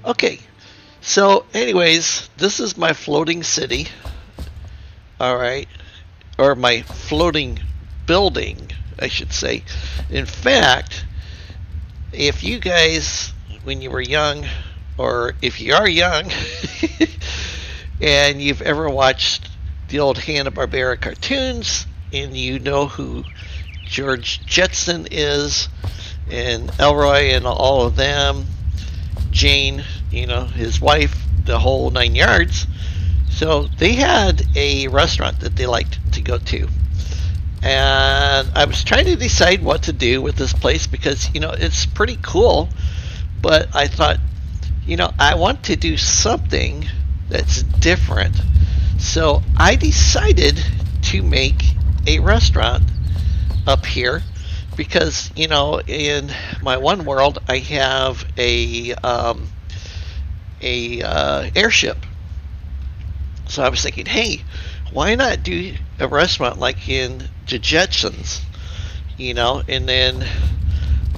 Okay, so anyways, this is my floating city. All right, or my floating building, I should say. In fact, if you guys, when you were young, or if you are young, and you've ever watched the old Hanna-Barbera cartoons, and you know who George Jetson is, and Elroy and all of them, Jane, his wife, the whole 9 yards. So they had a restaurant that they liked to go to. And I was trying to decide what to do with this place because, it's pretty cool. But I thought, I want to do something that's different. So I decided to make a restaurant up here because, in my one world, I have a airship. So I was thinking, hey, why not do a restaurant like in the Jetsons, and then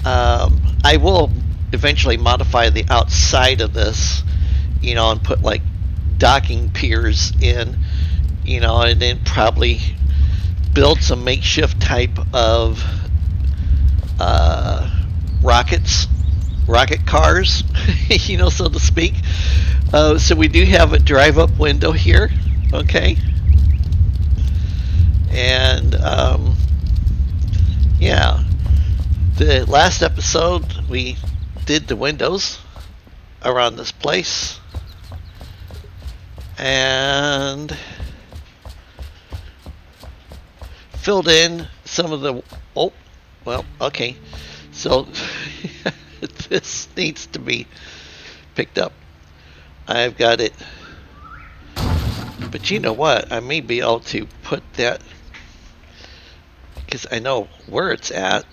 I will eventually modify the outside of this, and put like docking piers in, and then probably build some makeshift type of uh, rockets, rocket cars, so to speak. So we do have a drive-up window here, okay, and yeah, the last episode we did the windows around this place, and filled in some of the. Oh, well, okay, so this needs to be picked up. I've got it, but you know what? I may be able to put that because I know where it's at.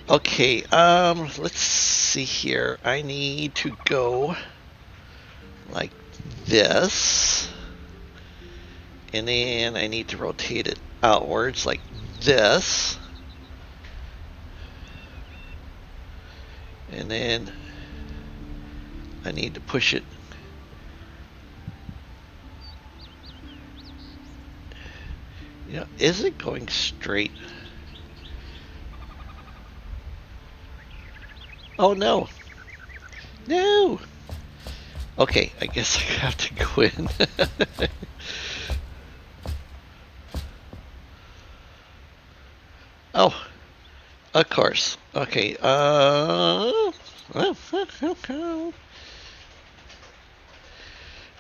Okay, let's see here. I need to go like this, and then I need to rotate it outwards like this, and then I need to push it. Is it going straight? Oh no. No. Okay, I guess I have to go in. Oh, of course. Okay,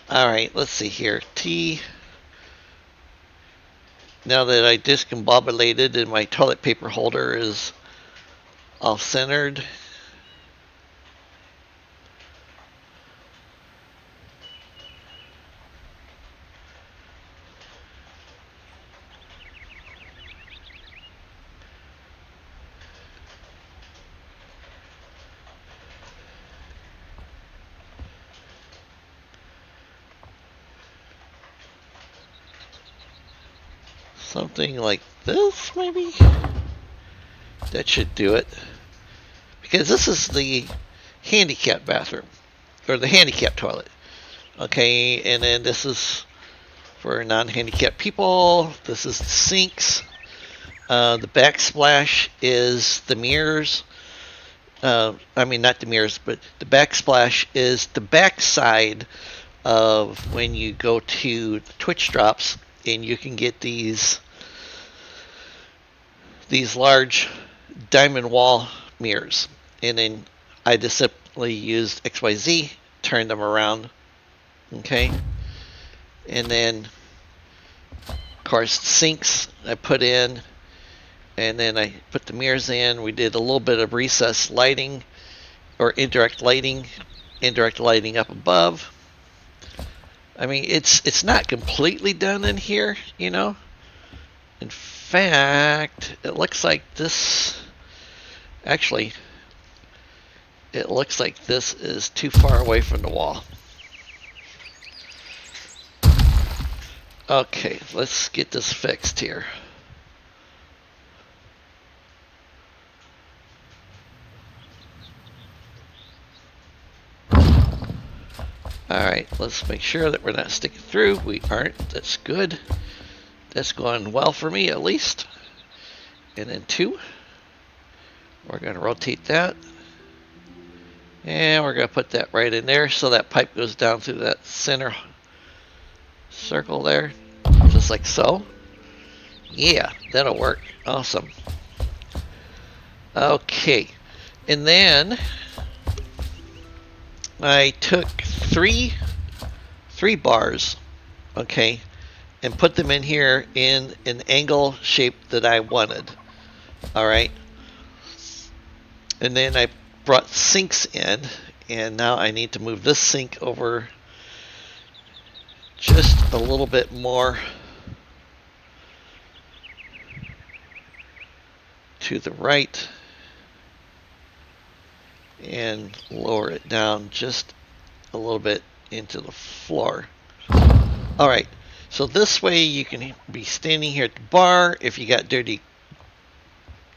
alright, let's see here. T. Now that I discombobulated and my toilet paper holder is all centered. Something like this, maybe? That should do it. Because this is the handicap bathroom, or the handicap toilet. Okay, and then this is for non-handicapped people. This is the sinks. The backsplash is the mirrors. I mean, not the mirrors, but the backsplash is the backside of when you go to Twitch drops, and you can get these large diamond wall mirrors. And then I just simply used XYZ, turned them around, okay? And then, of course, sinks I put in, and then I put the mirrors in. We did a little bit of recessed lighting, or indirect lighting up above. I mean, it's not completely done in here, In fact, it looks like this. Actually, it looks like this is too far away from the wall. Okay, let's get this fixed here. Alright, let's make sure that we're not sticking through. We aren't. That's good. That's going well for me, at least. And then 2. We're going to rotate that. And we're going to put that right in there so that pipe goes down through that center circle there. Just like so. Yeah, that'll work. Awesome. Okay. And then I took three bars, okay, and put them in here in an angle shape that I wanted. Alright. And then I brought sinks in, and now I need to move this sink over just a little bit more to the right and lower it down just a little bit into the floor. Alright, so this way you can be standing here at the bar. If you got dirty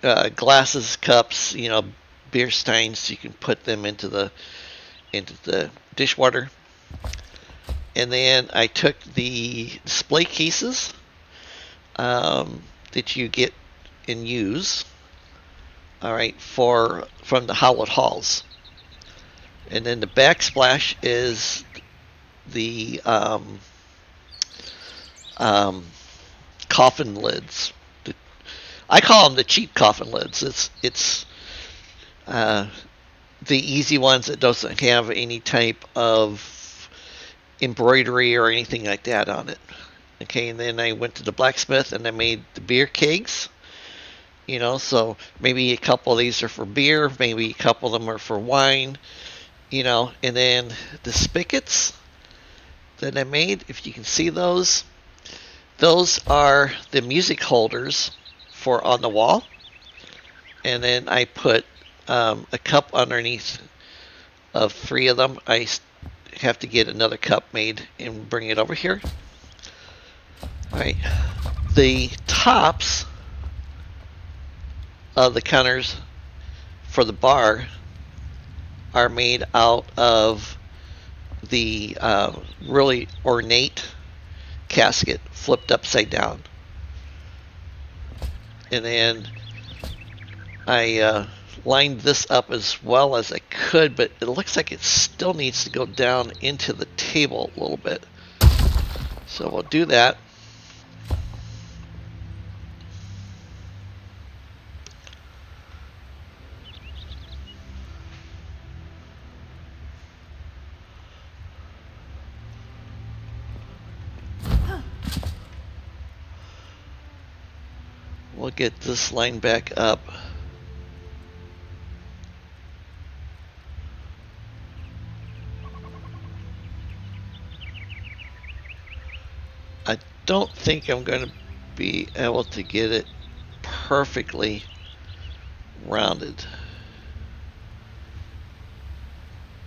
glasses, cups, you know, beer steins, you can put them into the dishwater. And then I took the display cases that you get and use, all right, from the Howlett Halls. And then the backsplash is the coffin lids. I call them the cheap coffin lids. It's the easy ones that doesn't have any type of embroidery or anything like that on it. Okay, and then I went to the blacksmith and I made the beer kegs. You know, so maybe a couple of these are for beer, maybe a couple of them are for wine, you know. And then the spigots that I made, if you can see those are the music holders for on the wall. And then I put a cup underneath of 3 of them. I have to get another cup made and bring it over here. Alright, the tops of the counters for the bar are made out of the really ornate casket flipped upside down. And then I lined this up as well as I could, but it looks like it still needs to go down into the table a little bit. So we'll do that. We'll get this line back up. I don't think I'm going to be able to get it perfectly rounded.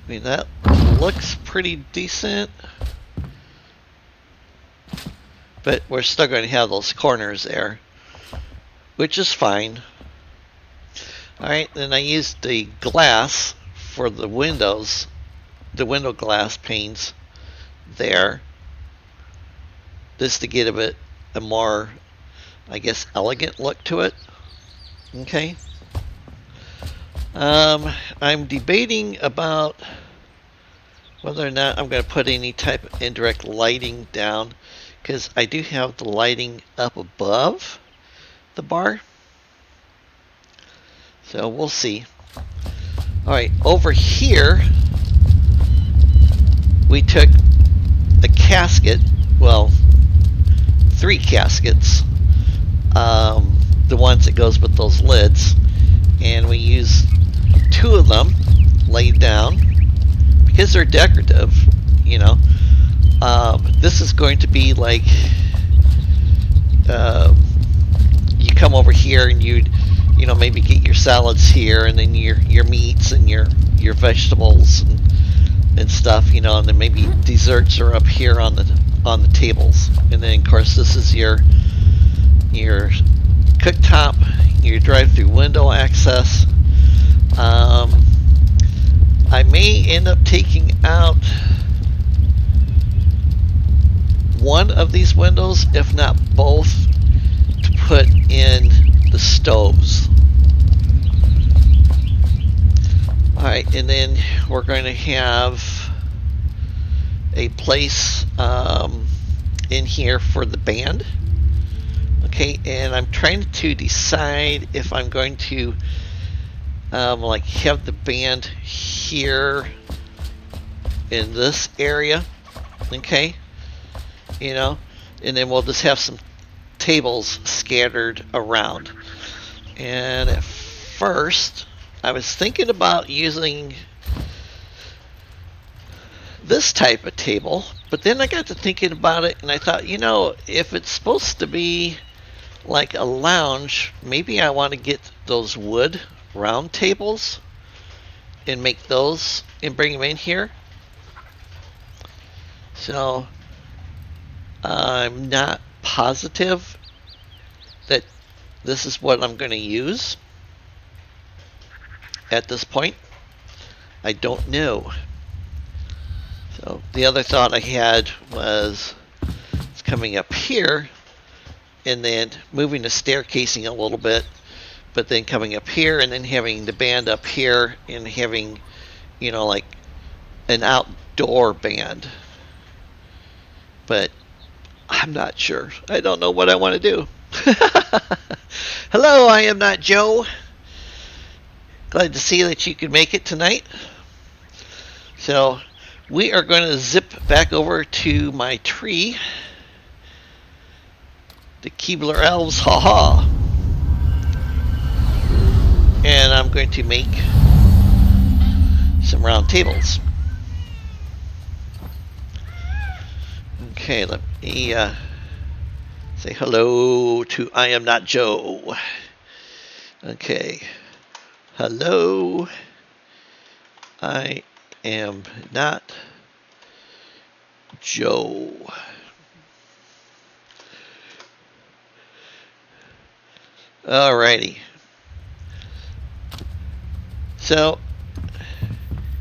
I mean, that looks pretty decent, but we're still going to have those corners there, which is fine. Alright, then I used the glass for the windows, the window glass panes there. This to get a more, I guess, elegant look to it. Okay. I'm debating about whether or not I'm going to put any type of indirect lighting down, because I do have the lighting up above the bar. So we'll see. Alright, over here we took a casket, well, 3 caskets, the ones that goes with those lids, and we used 2 of them laid down because they're decorative, you know. This is going to be like you come over here and you know, maybe get your salads here, and then your meats and your vegetables and stuff, you know, and then maybe desserts are up here on the tables. And then of course this is your cooktop, your drive-through window access. I may end up taking out one of these windows, if not both, to put in the stoves. Alright, and then we're going to have a place in here for the band. Okay, and I'm trying to decide if I'm going to like have the band here in this area. Okay, you know, and then we'll just have some tables scattered around. And at first, I was thinking about using this type of table, but then I got to thinking about it and I thought, you know, if it's supposed to be like a lounge, maybe I want to get those wood round tables and make those and bring them in here. So I'm not positive that this is what I'm going to use at this point. I don't know. So the other thought I had was it's coming up here and then moving the staircasing a little bit, but then coming up here and then having the band up here and having, you know, like an outdoor band. But I'm not sure. I don't know what I want to do. Hello, I am not Joe. Glad to see that you could make it tonight. So we are going to zip back over to my tree. The Keebler Elves, haha. And I'm going to make some round tables. Okay, let me say hello to I am not Joe. Okay. Hello. I am not Joe. Alrighty. So,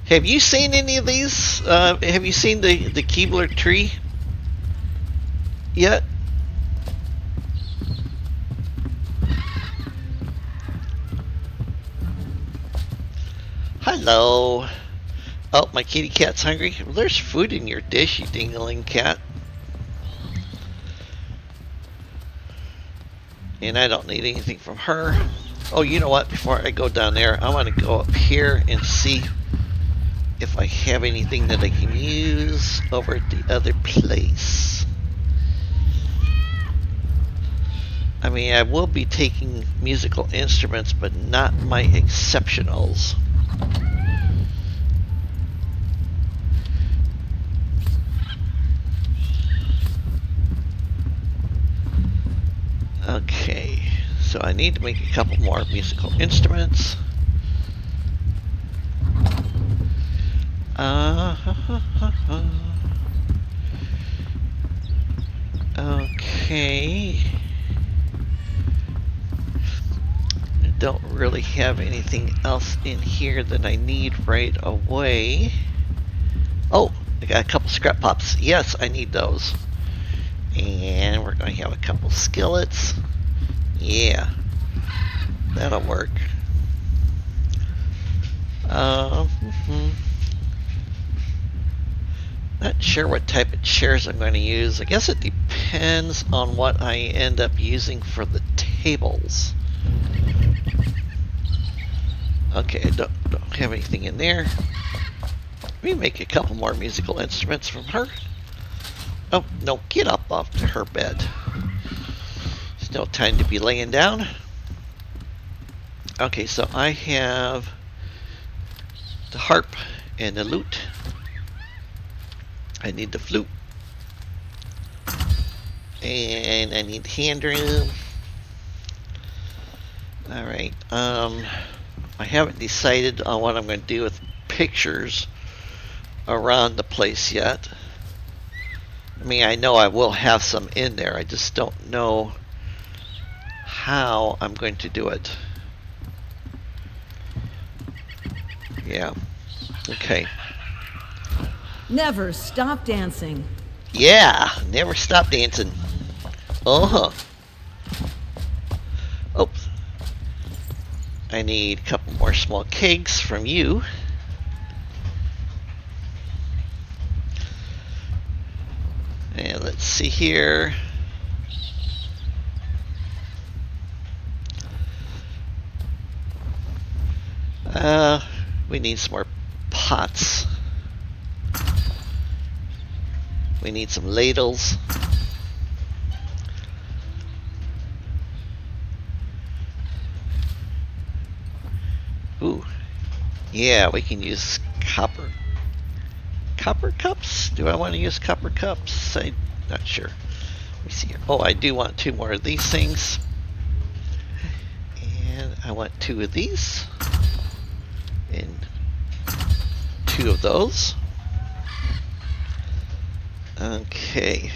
have you seen any of these? Have you seen the Keebler tree yet? Hello. Oh, my kitty cat's hungry. Well, there's food in your dish, you dingling cat. And I don't need anything from her. Oh, you know what? Before I go down there, I want to go up here and see if I have anything that I can use over at the other place. I mean, I will be taking musical instruments, but not my exceptionals. Okay, so I need to make a couple more musical instruments. Okay. I don't really have anything else in here that I need right away. Oh, I got a couple scrap pops. Yes, I need those. And we're going to have a couple skillets. Yeah, that'll work. Not sure what type of chairs I'm going to use. I guess it depends on what I end up using for the tables. Okay, I don't have anything in there. Let me make a couple more musical instruments from her. Oh, no, get up off to her bed. There's no time to be laying down. Okay, so I have the harp and the lute. I need the flute. And I need the hand drum. Alright, I haven't decided on what I'm going to do with pictures around the place yet. I mean, I know I will have some in there. I just don't know how I'm going to do it. Yeah. Okay. Never stop dancing. Yeah, never stop dancing. Uh-huh. Oops. I need a couple more small kegs from you. And let's see here. We need some more pots. We need some ladles. Ooh. Yeah, we can use copper. Copper cups? Do I want to use copper cups? I'm not sure. Let me see here. Oh, I do want 2 more of these things. And I want 2 of these. And 2 of those. Okay.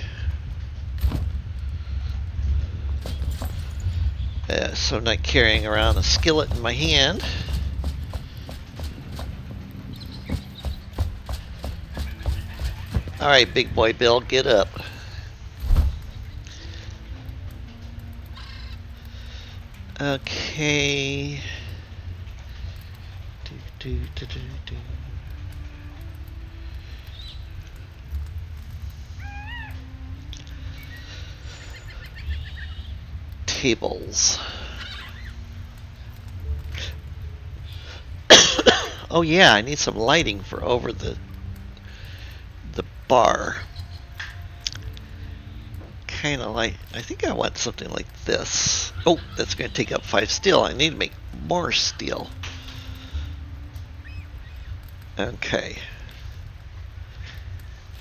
So I'm not carrying around a skillet in my hand. Alright, big boy Bill, get up. Okay. Do. Tables. Oh yeah, I need some lighting for over the bar. Kind of like, I think I want something like this. Oh, that's going to take up 5 steel. I need to make more steel. Okay.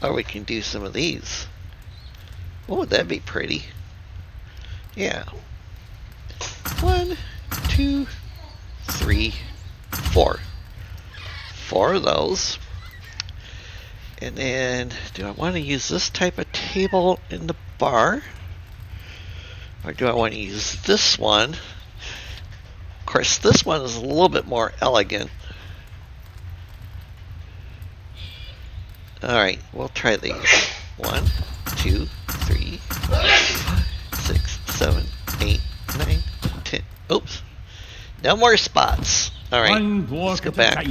Or we can do some of these. Oh, would that be pretty? Yeah. 1, 2, 3, 4. 4 of those. And then, do I want to use this type of table in the bar? Or do I want to use this one? Of course, this one is a little bit more elegant. Alright, we'll try these. 1, 2, 3, 4, 5, 6, 7, 8, 9, 10. Oops. No more spots. Alright, let's go back.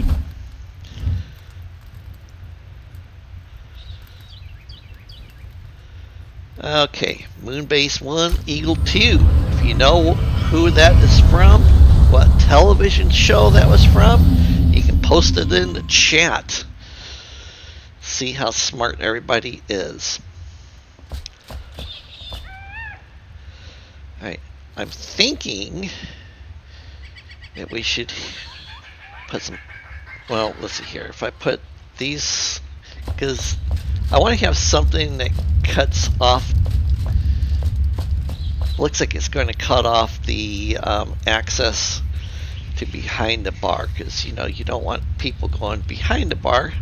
Okay, Moonbase 1, Eagle 2. If you know who that is from, what television show that was from, you can post it in the chat. See how smart everybody is. Alright, I'm thinking that we should put some, well, let's see here. If I put these, because I want to have something that cuts off, looks like it's going to cut off the access to behind the bar, because you know you don't want people going behind the bar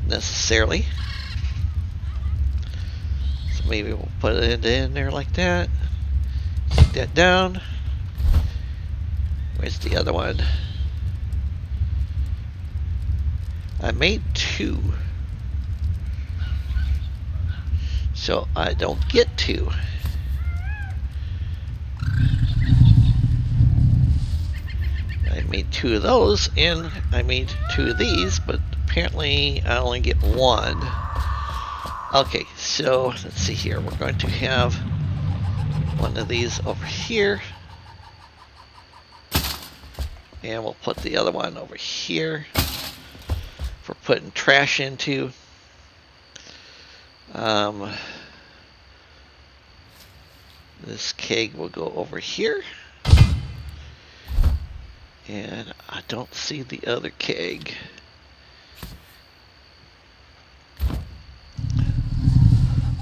necessarily. So maybe we'll put it in there like that. Take that down. Where's the other one? I made 2. So I don't get 2. I made 2 of those, and I made 2 of these, but apparently I only get 1. Okay, so let's see here. We're going to have one of these over here. And we'll put the other one over here for putting trash into. This keg will go over here. And I don't see the other keg.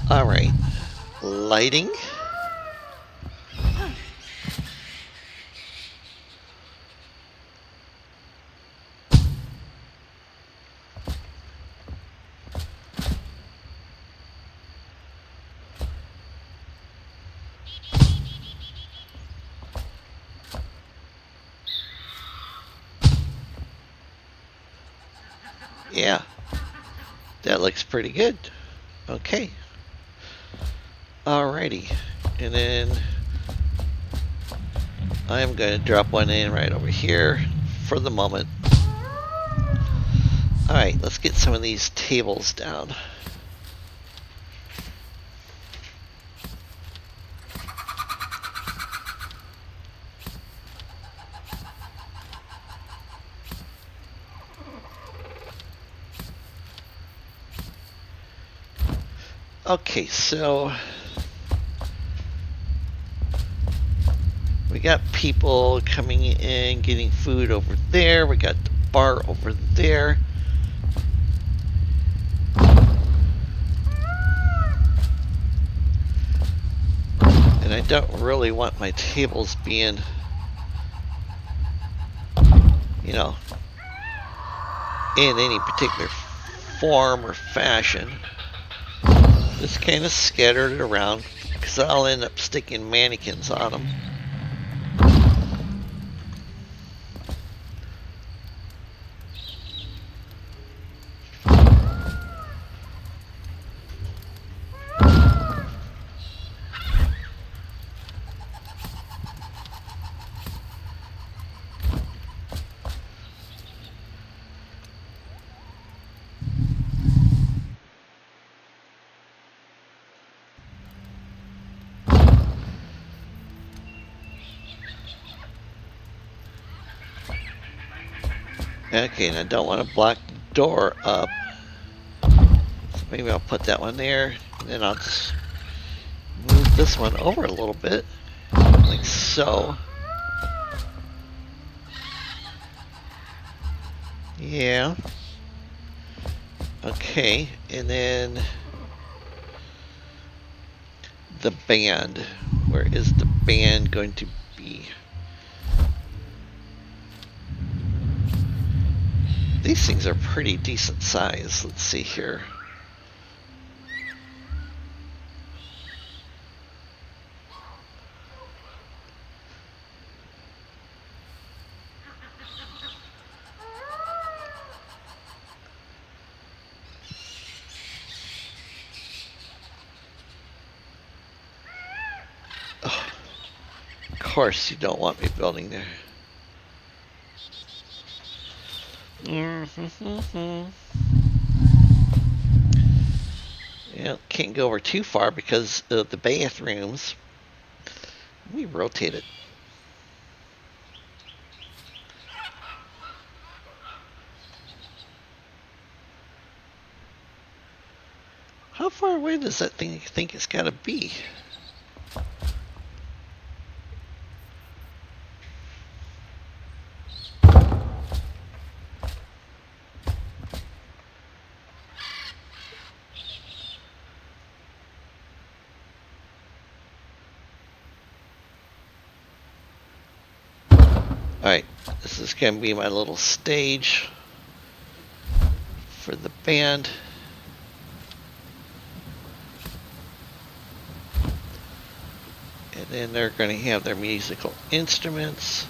Alright, lighting. Yeah, that looks pretty good. Okay. Alrighty. And then I'm going to drop one in right over here for the moment. Alright, let's get some of these tables down. Okay, so we got people coming in, getting food over there. We got the bar over there. And I don't really want my tables being, you know, in any particular form or fashion. Just kind of scattered it around because I'll end up sticking mannequins on them. Okay, and I don't want to block the door up. So maybe I'll put that one there, and then I'll just move this one over a little bit, like so. Yeah. Okay, and then the band. Where is the band going to be? These things are pretty decent size. Let's see here. Oh, of course you don't want me building there. Yeah, can't go over too far because of the bathrooms. Let me rotate it. How far away does that thing think it's got to be? Alright, this is going to be my little stage for the band. And then they're going to have their musical instruments.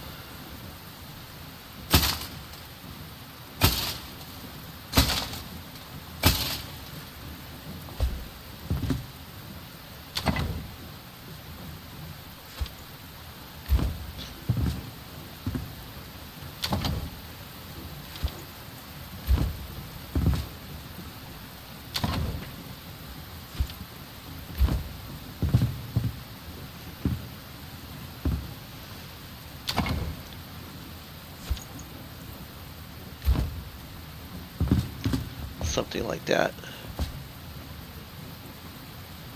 Something like that.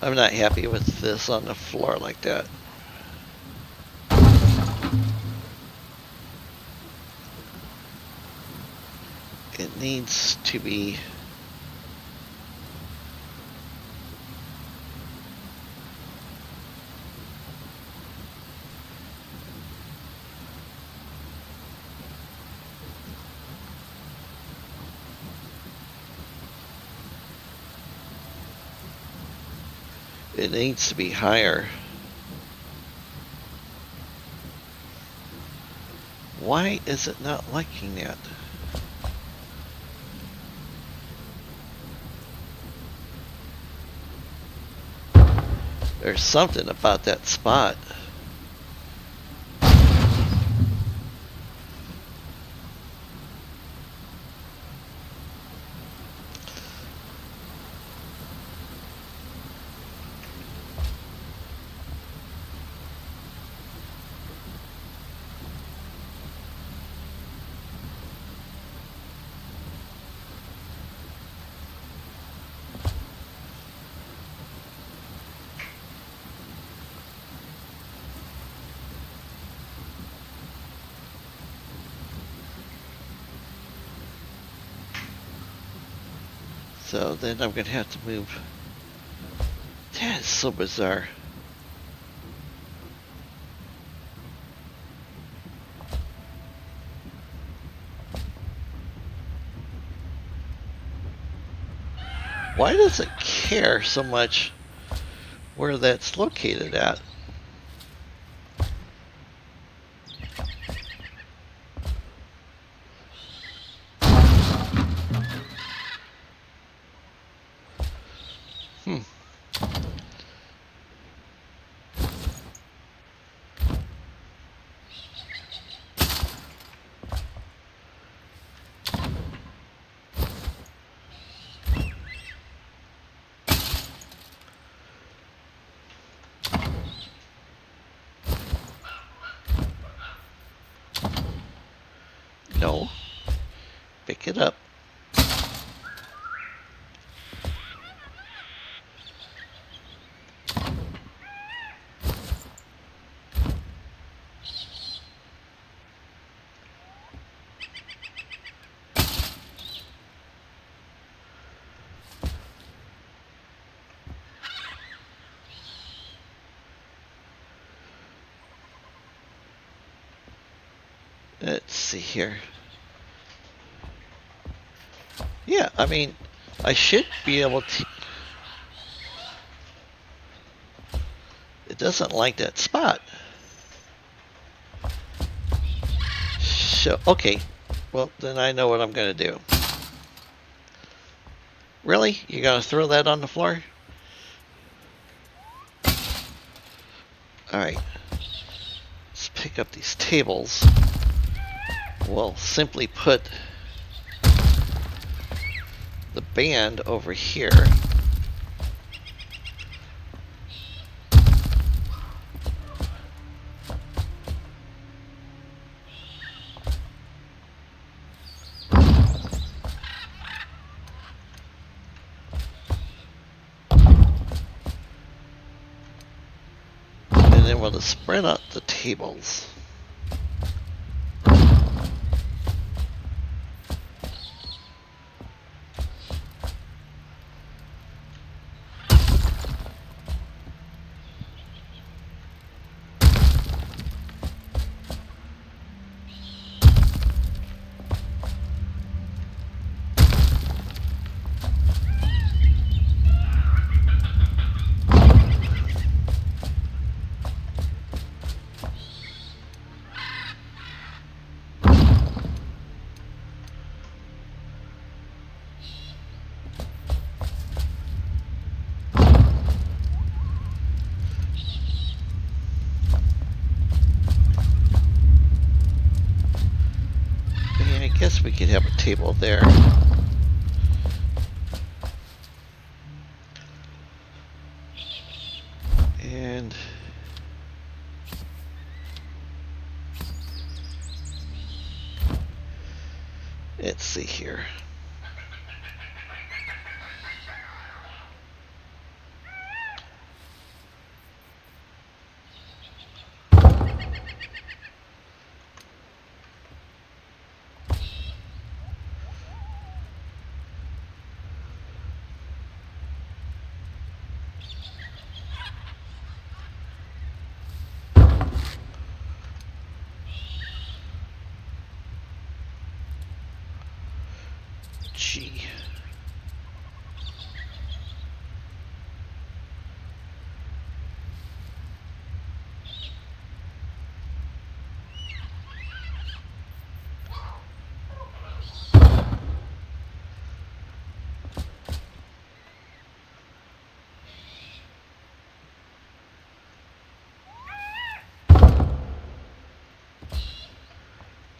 I'm not happy with this on the floor like that. It needs to be higher. Why is it not liking that? There's something about that spot. So then I'm going to have to move. That is so bizarre. Why does it care so much where that's located at? No. Pick it up. Let's see here. Yeah, I mean, I should be able to. It doesn't like that spot. So, okay. Well, then I know what I'm going to do. Really? You're going to throw that on the floor? Alright. Let's pick up these tables. We'll simply put the band over here. And then we'll just spread out the tables. I guess we could have a table there. And let's see here. G.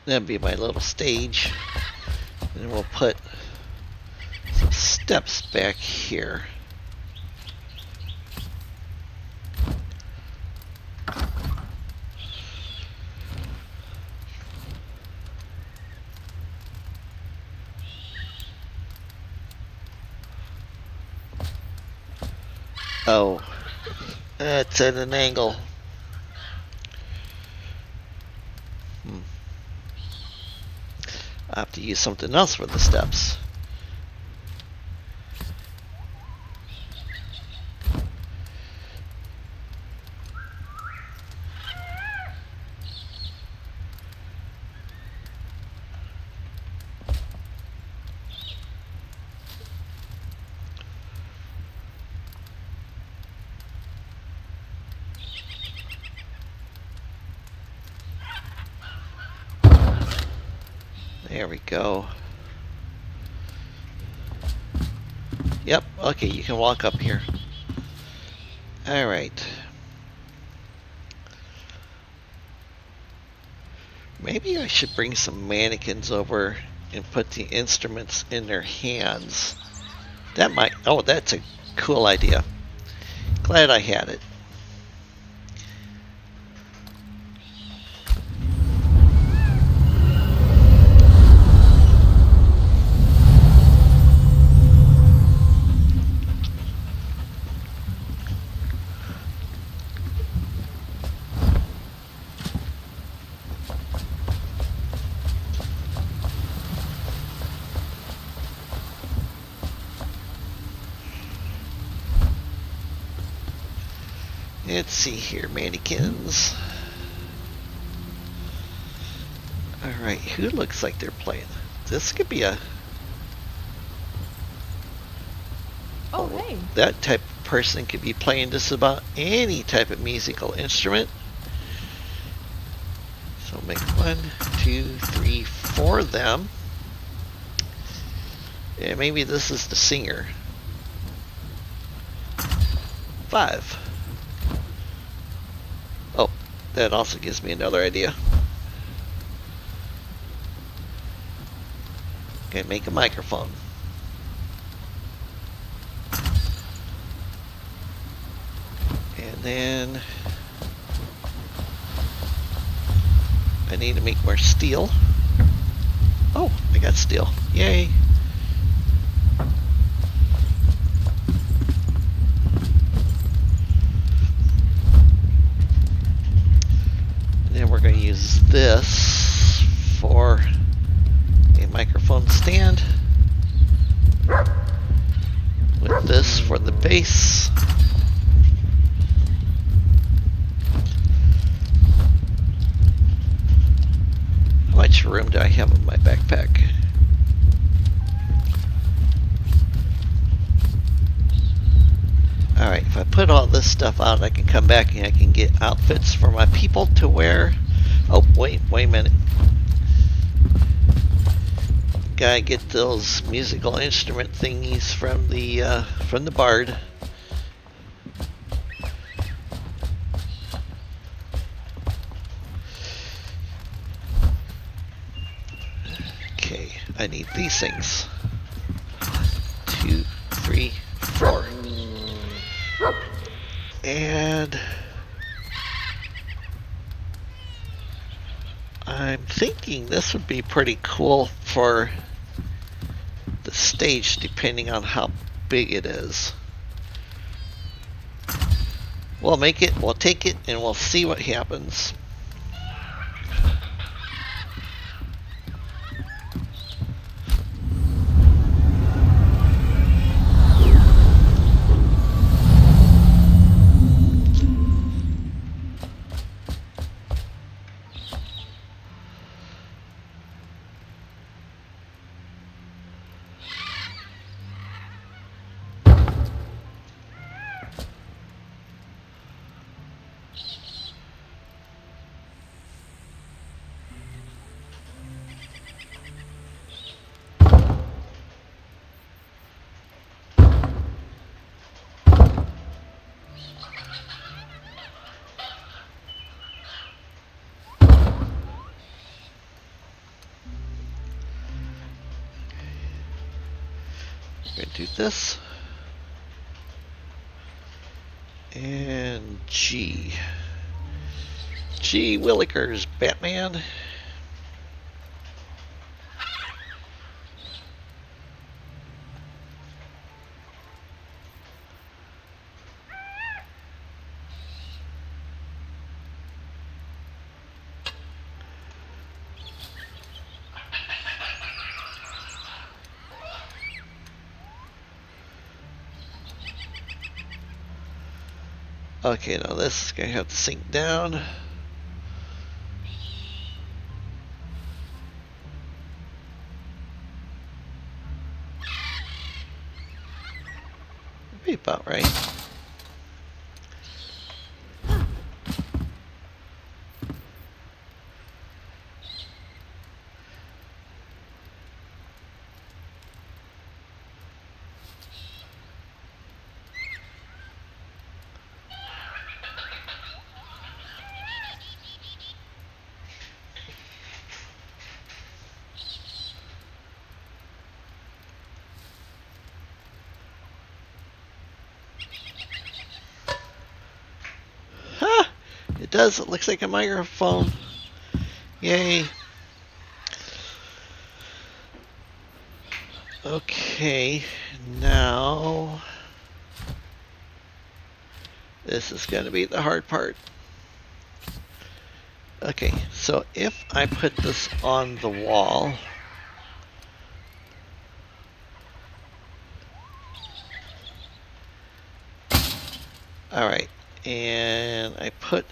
That'd be my little stage. And we'll put some steps back here. Oh, that's at an angle. I have to use something else for the steps. There we go. Yep, okay, you can walk up here. Alright. Maybe I should bring some mannequins over and put the instruments in their hands. That might... Oh, that's a cool idea. Glad I had it. Let's see here, mannequins. Alright, who looks like they're playing? This could be a... Oh, hey. That type of person could be playing just about any type of musical instrument. So make 1, 2, 3, 4 of them. And maybe this is the singer. 5. Oh, that also gives me another idea. Okay, make a microphone. And then I need to make more steel. Oh, I got steel. Yay. Then we're going to use this for a microphone stand, with this for the base. How much room do I have in my backpack? Alright, if I put all this stuff out, I can come back and I can get outfits for my people to wear. Oh, wait a minute. Gotta get those musical instrument thingies from the bard. Okay, I need these things. 2, 3, 4. And I'm thinking this would be pretty cool for the stage, depending on how big it is. We'll make it, we'll take it, and we'll see what happens. We're going to do this. And G. Gee Willikers, Batman. Okay, now this is going to have to sink down. Be about right. Ha! It does. It looks like a microphone. Yay. Okay, now this is going to be the hard part. Okay, so if I put this on the wall, all right, and I put,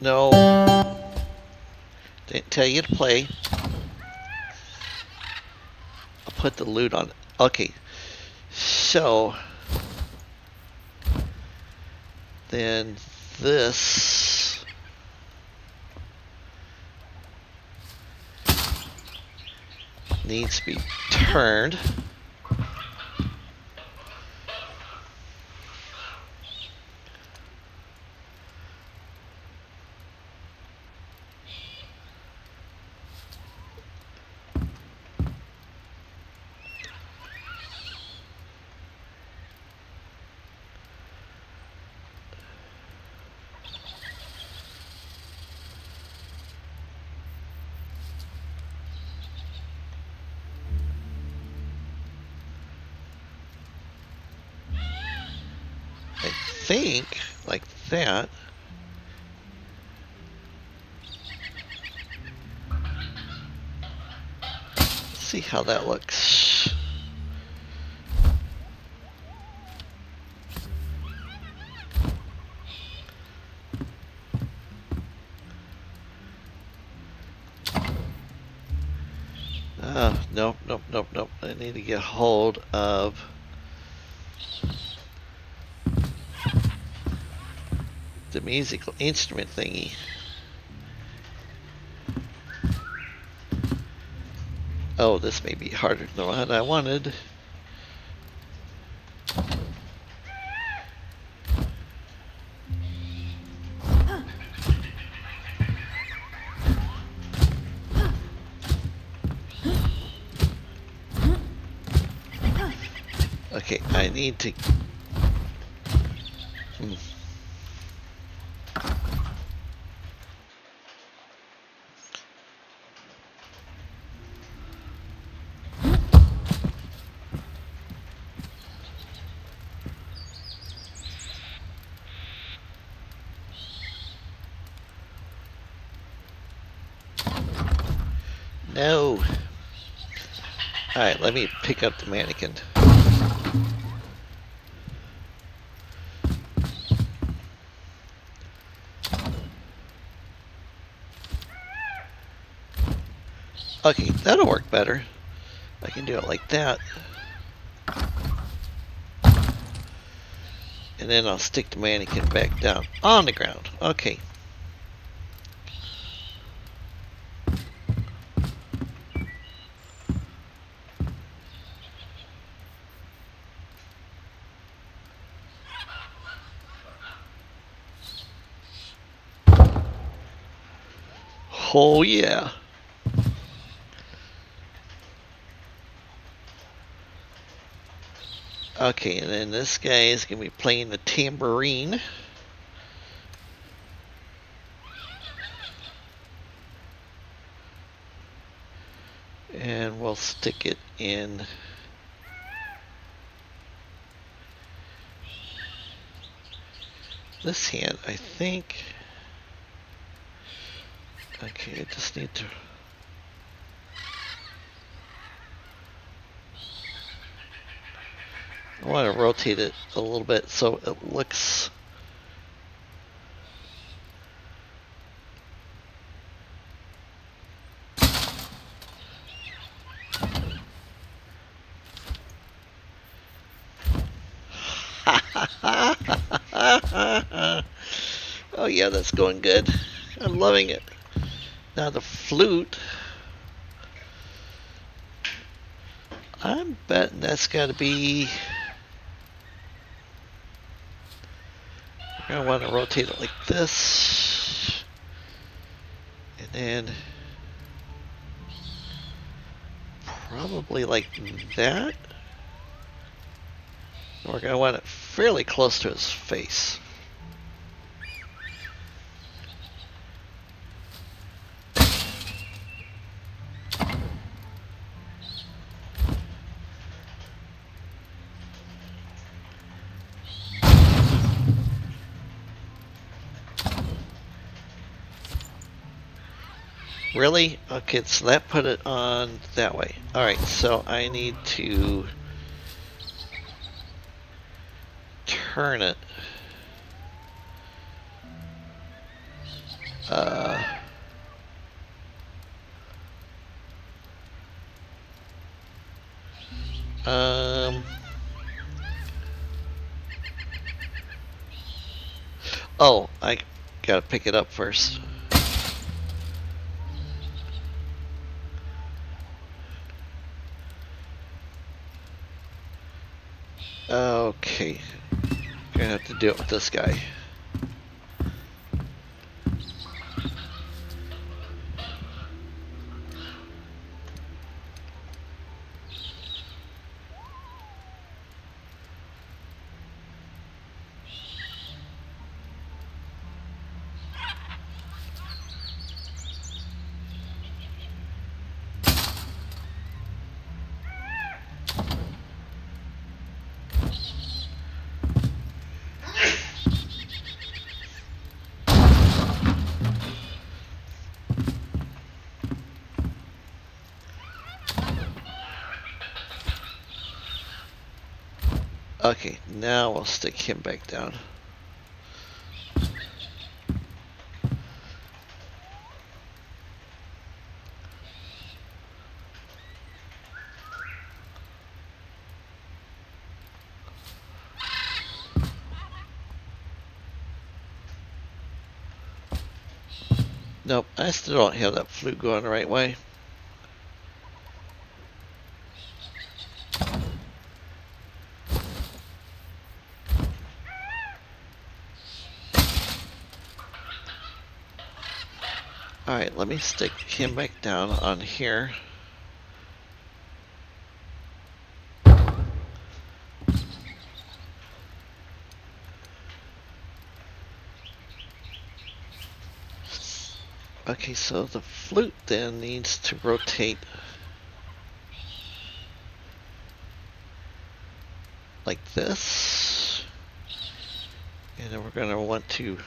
no, didn't tell you to play. I'll put the loot on. Okay, so then this needs to be turned. I think like that. Let's see how that looks. Nope, nope, nope, nope. I need to get hold of the musical instrument thingy. Oh, this may be harder than what I wanted. Okay, I need to... No. Alright, let me pick up the mannequin. Okay, that'll work better. I can do it like that. And then I'll stick the mannequin back down on the ground. Okay. Oh yeah. Okay, and then this guy is going to be playing the tambourine. And we'll stick it in this hand, I think. Okay, I just need to... I want to rotate it a little bit so it looks... Oh yeah, that's going good. I'm loving it. Now the flute, I'm betting that's got to be... We're going to want to rotate it like this. And then probably like that. And we're going to want it fairly close to his face. Really? Okay, so that put it on that way. Alright, so I need to turn it. Oh, I gotta pick it up first. Okay, gonna have to do it with this guy. Okay, now we'll stick him back down. Nope, I still don't have that flute going the right way. Alright, let me stick him back down on here. Okay, so the flute then needs to rotate like this. And then we're going to want to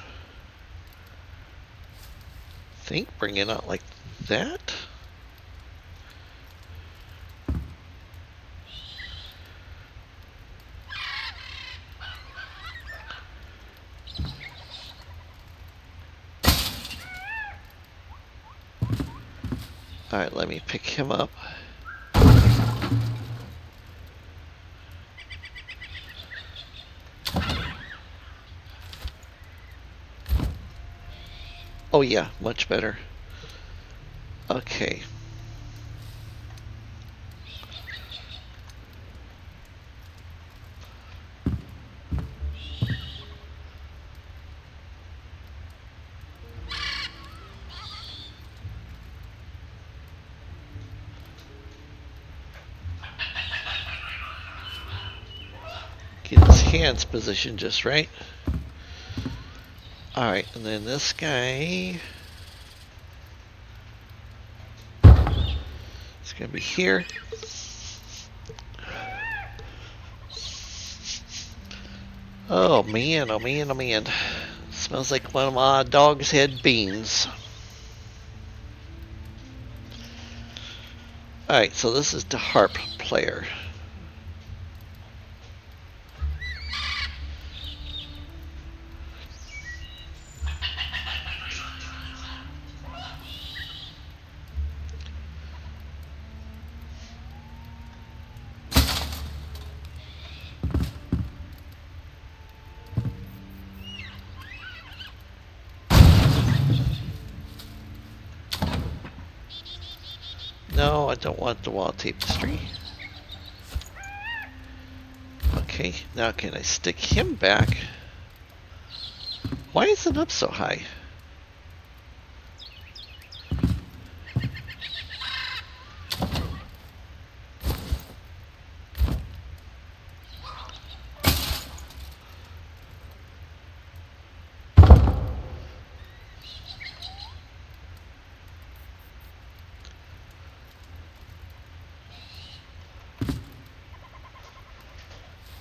bring it out like that. Alright, let me pick him up. Oh yeah, much better. Okay. Get his hands positioned just right. Alright, and then this guy is going to be here. Oh man, oh man, oh man. Smells like one of my dogs had beans. Alright, so this is the harp player. No, I don't want the wall tapestry. Okay, now can I stick him back? Why is it up so high?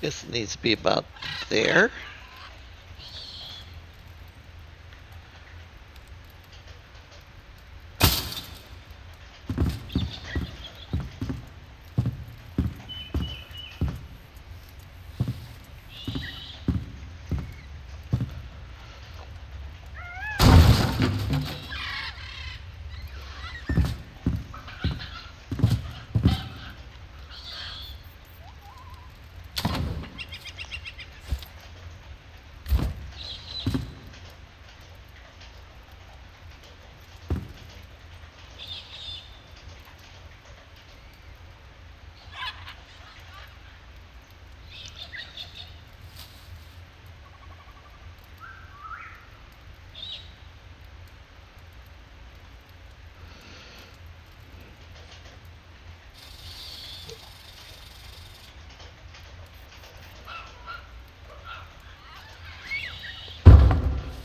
Guess it needs to be about there.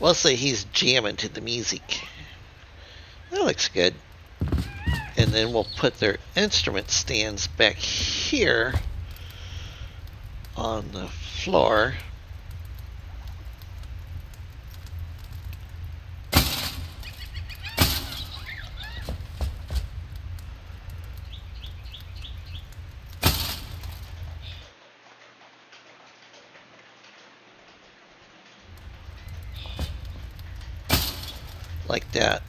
We'll say he's jamming to the music. That looks good. And then we'll put their instrument stands back here on the floor. Like that.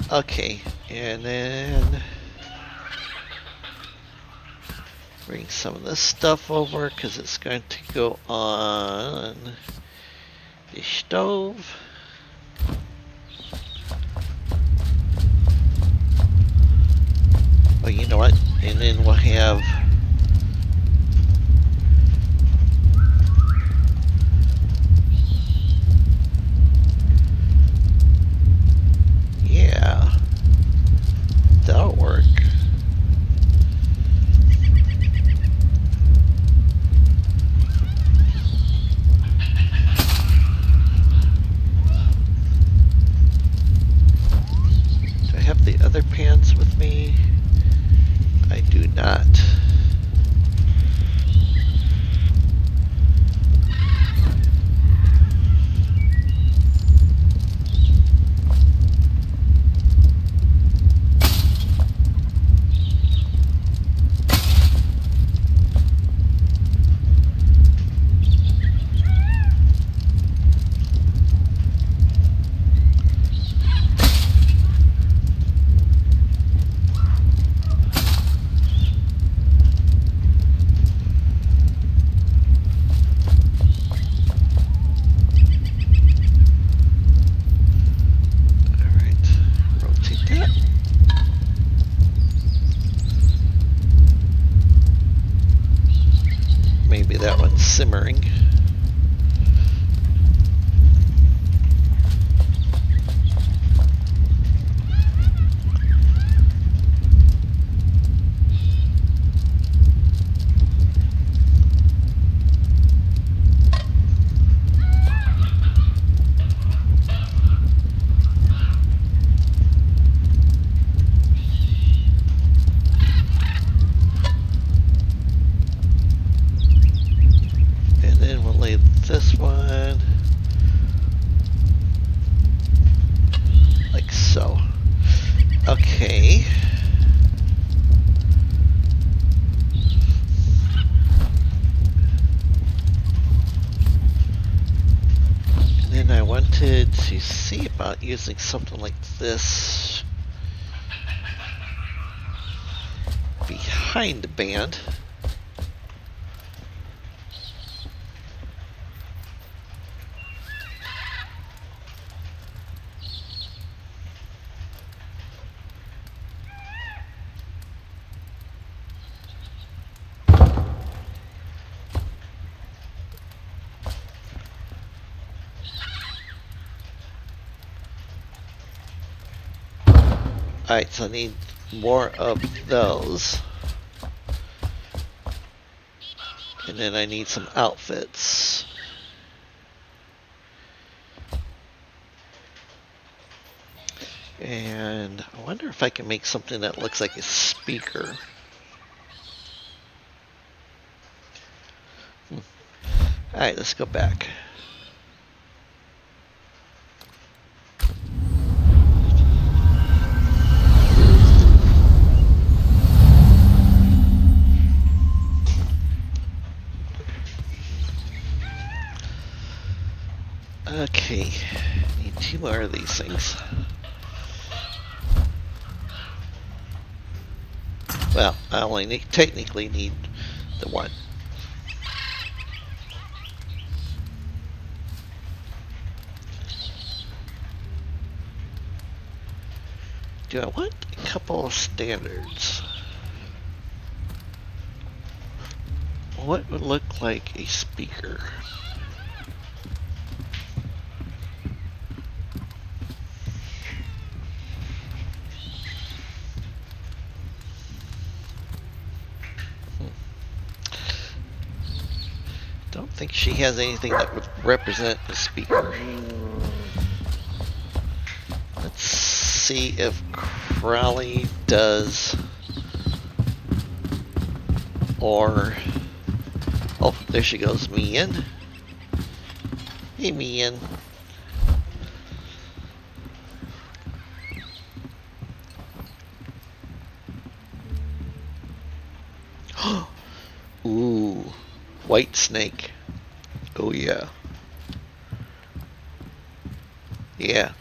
Okay, and then bring some of this stuff over because it's going to go on the stove. Oh, you know what? And then we'll have that'll work. Do I have the other pants with me? I do not. Maybe that one's simmering. Okay. And then I wanted to see about using something like this behind the band. Alright, so I need more of those. And then I need some outfits. And I wonder if I can make something that looks like a speaker. Alright, let's go back. Okay, need 2 more of these things. Well, I only technically need the 1. Do I want a couple of standards? What would look like a speaker? Don't think she has anything that would represent a speaker. Let's see if Crowley does. Or, oh, there she goes, Mian. Hey, Mian. Ooh, white snake. Oh yeah. Yeah.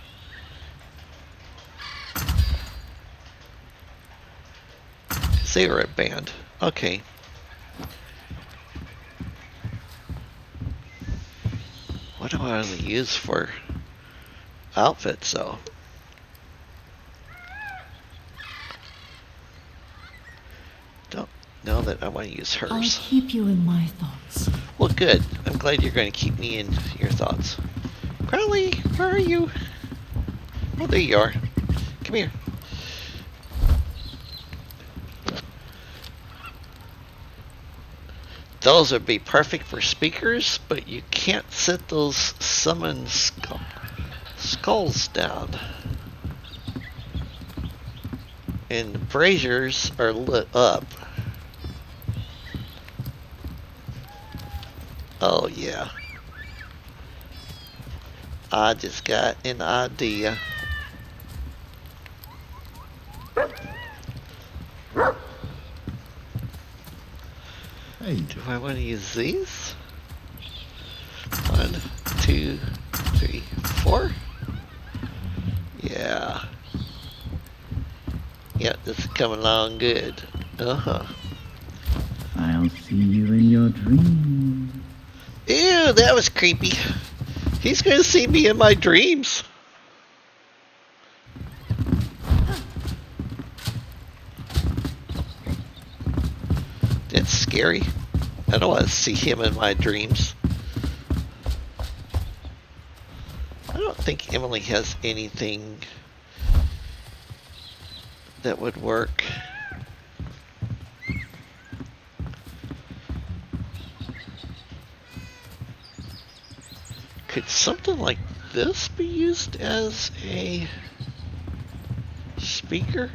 They were a band. Okay. What do I really use for outfits though? Don't know that I want to use hers. I'll keep you in my thoughts. Well, good. I'm glad you're going to keep me in your thoughts. Crowley, where are you? Oh, there you are. Come here. Those would be perfect for speakers, but you can't set those summon skulls down. And the braziers are lit up. Oh yeah. I just got an idea. Hey. Do I want to use these? 1, 2, 3, 4. Yeah. Yep, this is coming along good. Uh-huh. I'll see you in your dreams. Ew, that was creepy. He's gonna see me in my dreams. That's scary. I don't want to see him in my dreams. I don't think Emily has anything that would work. Could something like this be used as a speaker?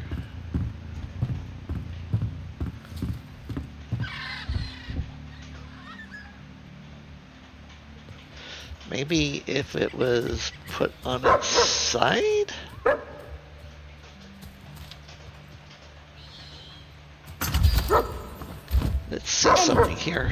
Maybe if it was put on its side? could see something here.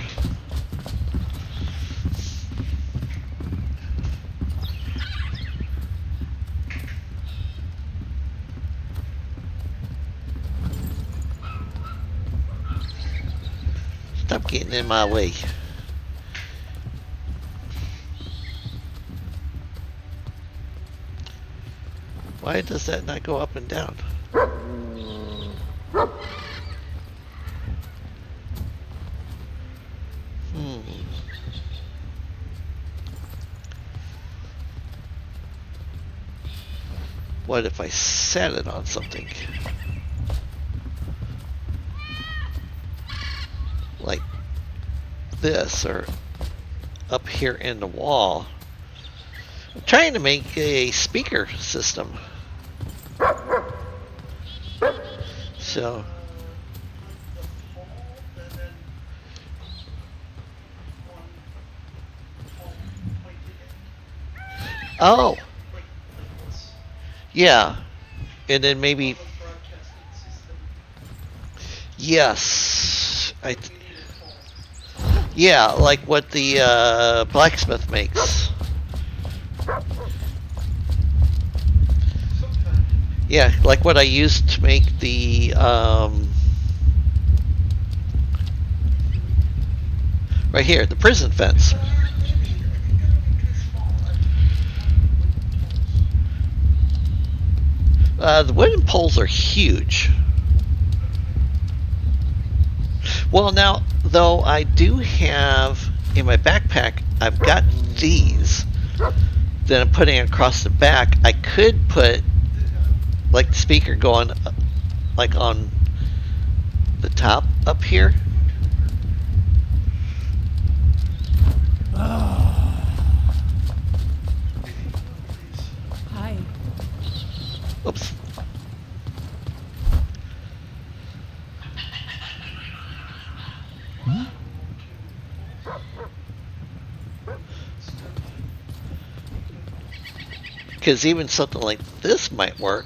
Stop getting in my way. Why does that not go up and down? What if I set it on something? Like this, or up here in the wall. I'm trying to make a speaker system. So oh yeah, and then maybe yes, yeah, like what the blacksmith makes. Yeah, like what I used to make the right here, the prison fence. The wooden poles are huge. Well, now, though, I do have in my backpack, I've got these that I'm putting across the back. I could put like the speaker going like on the top up here. Hi. Oops. Because even something like this might work.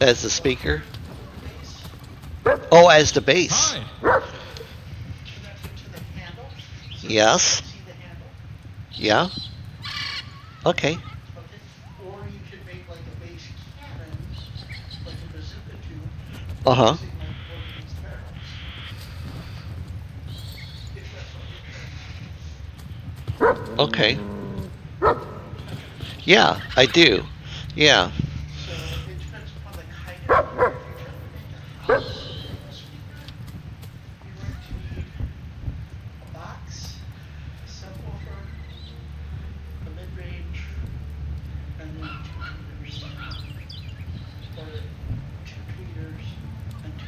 As the speaker? Oh, as the bass. Hi. Yes. Yeah. Okay. Or you could make like a bass cannon, like a bazooka tube. Uh-huh. Using like one of these barrels. If that's what you're trying. Okay. Yeah, I do. Yeah. So it depends upon the kind of, if you're trying to make a house speaker, you're going to need a box, a subwoofer, a mid-range, and then two tweeters. Or two tweeters and two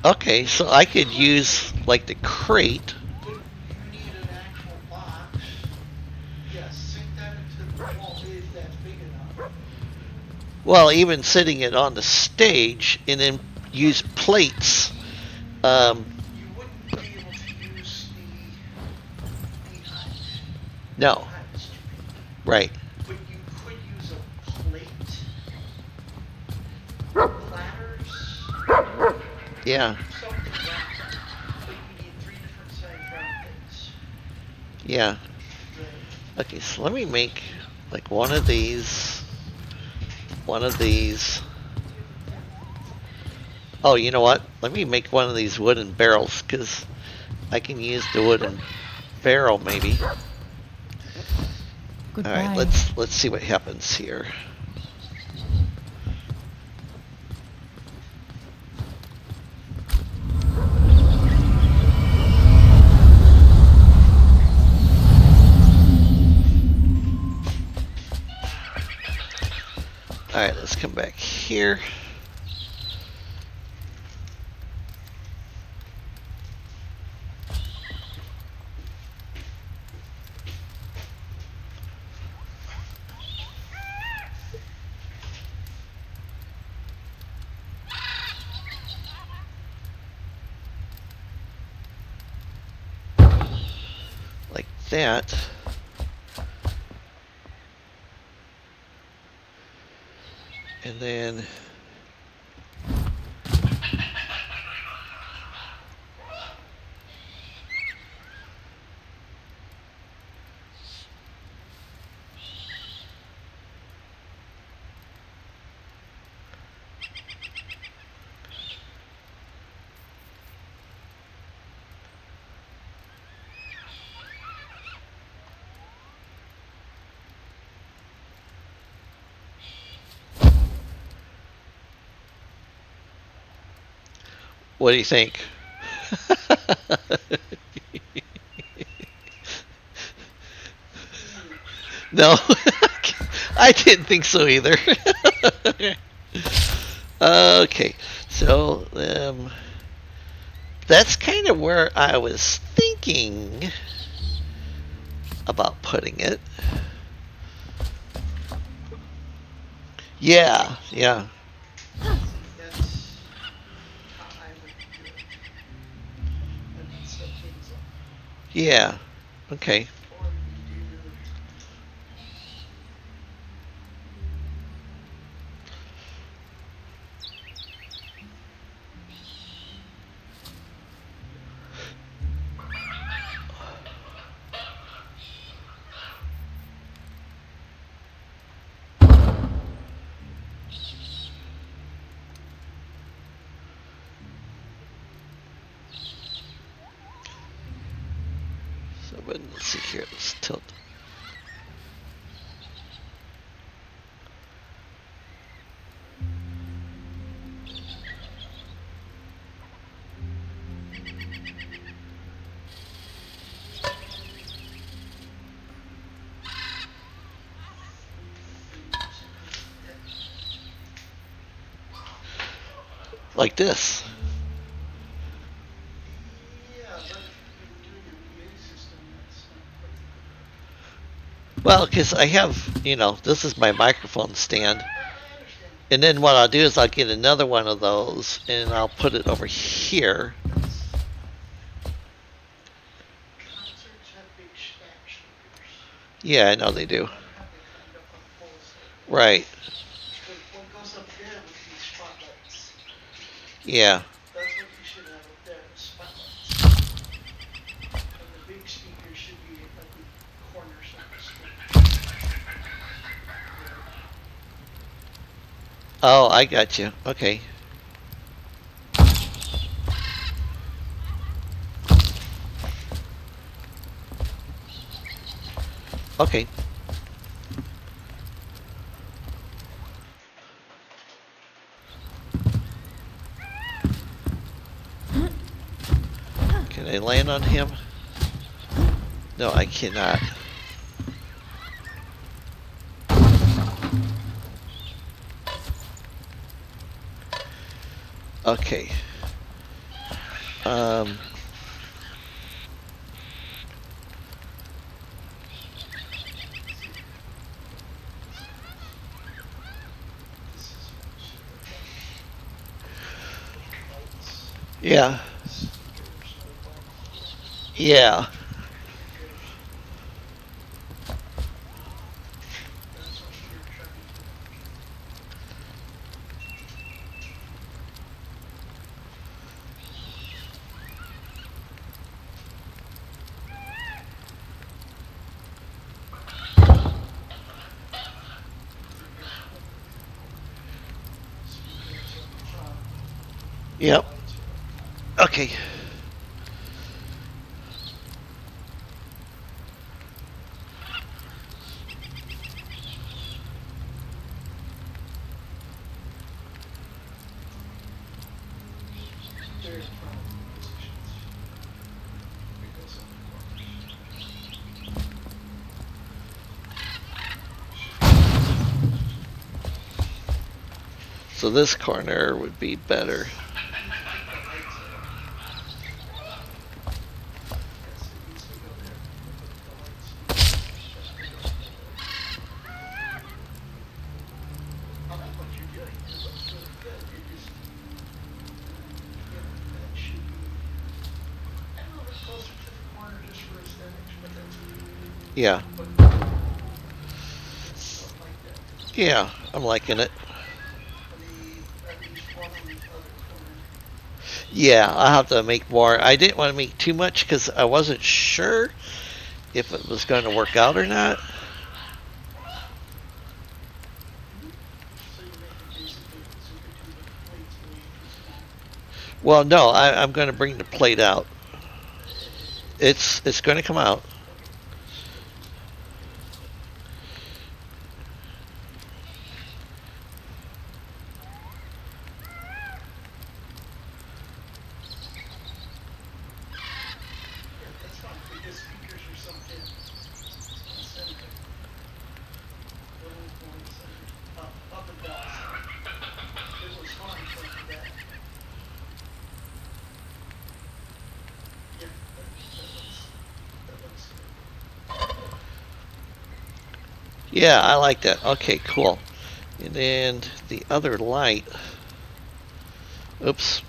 tweeters. Okay, so I could use like the crate. But you need an actual box. Yes, sink that into the wall if that's big enough. Well, even sitting it on the stage and then use plates. You wouldn't be able to use the behind. No. Behind is too big. Right. But you could use a plate. Platters. Yeah. Something like that. But you need 3 different size round things. Yeah. Right. Okay, so let me make like one of these. One of these. Oh, you know what? Let me make one of these wooden barrels, because I can use the wooden barrel maybe. Goodbye. Alright, let's see what happens here. Alright, let's come back here. that. And then what do you think? No, I didn't think so either. Okay, so that's kind of where I was thinking about putting it. Yeah, yeah. That's how I would do it. And then set things up. Yeah. Okay. Or you do So, but let's see here. Let's tilt. Like this. yeah, but if you're doing a PA system, that's not quite. Well, because I have, this is my microphone stand. I understand. And then what I'll do is I'll get another one of those and I'll put it over here. Concerts have big stack speakers. Yeah, I know they do. How they kind up on poles. Right. But what goes up there with these spotlights? Yeah. That's what you should have up there, spotlights. And the big speaker should be at the corners of the stage. Oh, I got you. Okay. Okay. Can I land on him? No, I cannot. Okay. Yeah. Yeah. Yep. Okay. So this corner would be better. Yeah. But don't like that. Yeah, I'm liking it. I need at least one on the other corner. Yeah, I'll have to make more. I didn't want to make too much because I wasn't sure if it was going to work out or not. So you make it basically so you could do the plates way too small. Well, no, I'm going to bring the plate out. It's going to come out. Okay. Yeah, that's fine. Because speakers are sunk in the center. Little one center. Up and down. It was fine front to back. Yeah, that looks good. Yeah, I like that. Okay, cool. And then the other light. Oops.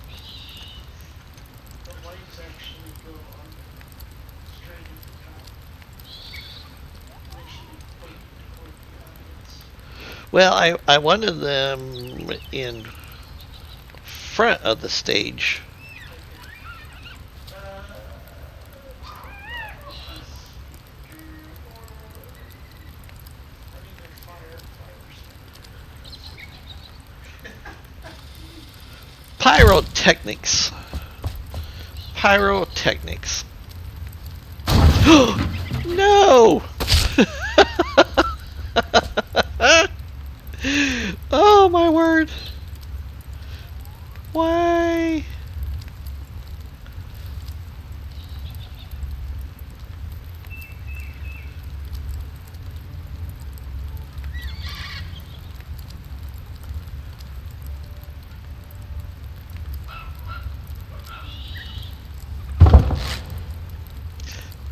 The lights actually go on straight at the top. They should be pointing toward the audience. Well, I wanted them in front of the stage. Okay. I mean, they're fire Pyrotechnics. Pyrotechnics. No! Oh my word. Why?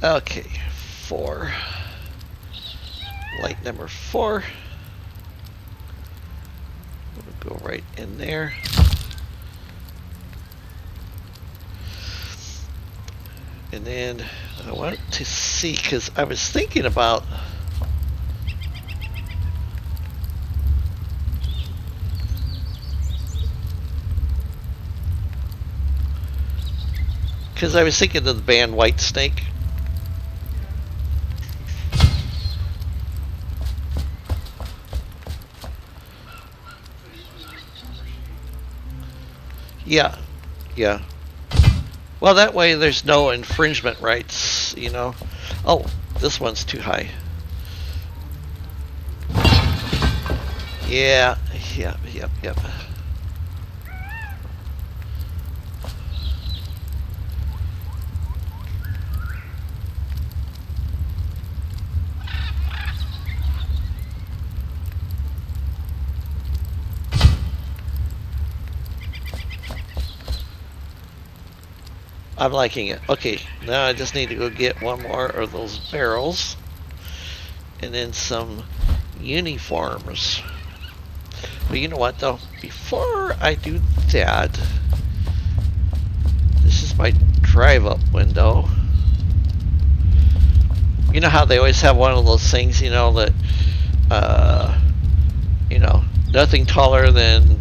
Okay, 4. Light number 4. We'll go right in there. And then I want to see, because I was thinking about of the band Whitesnake. Yeah, yeah. Well, that way there's no infringement rights, you know. Oh, this one's too high. Yeah, yep. I'm liking it. Okay, now I just need to go get one more of those barrels. And then some uniforms. But you know what though? Before I do that, this is my drive-up window. You know how they always have one of those things, you know, that, you know, nothing taller than,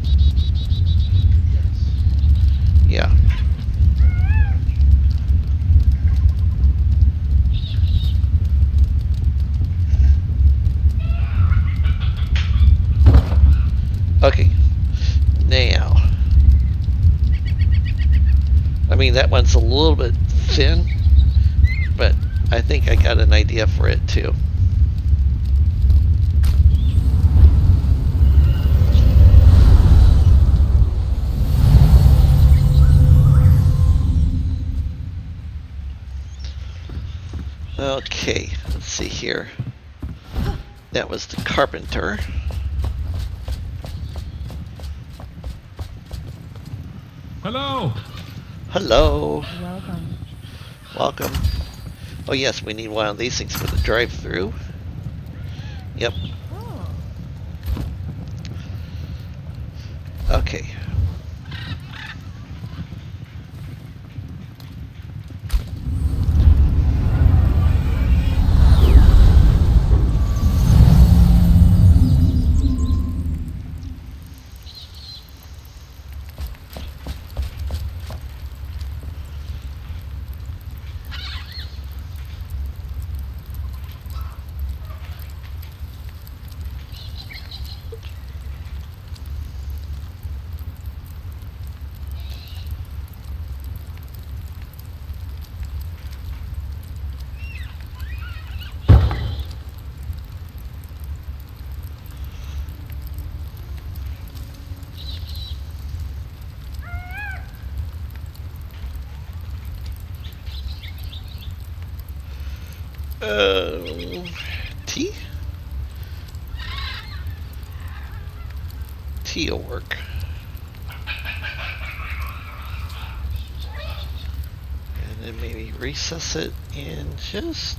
yeah. Okay, now, I mean that one's a little bit thin, but I think I got an idea for it too. Okay, let's see here. That was the carpenter. Hello. Hello. Welcome. Welcome. Oh yes, we need one of these things for the drive-through. Yep. Oh. Okay. T? T will work. And then maybe recess it and just...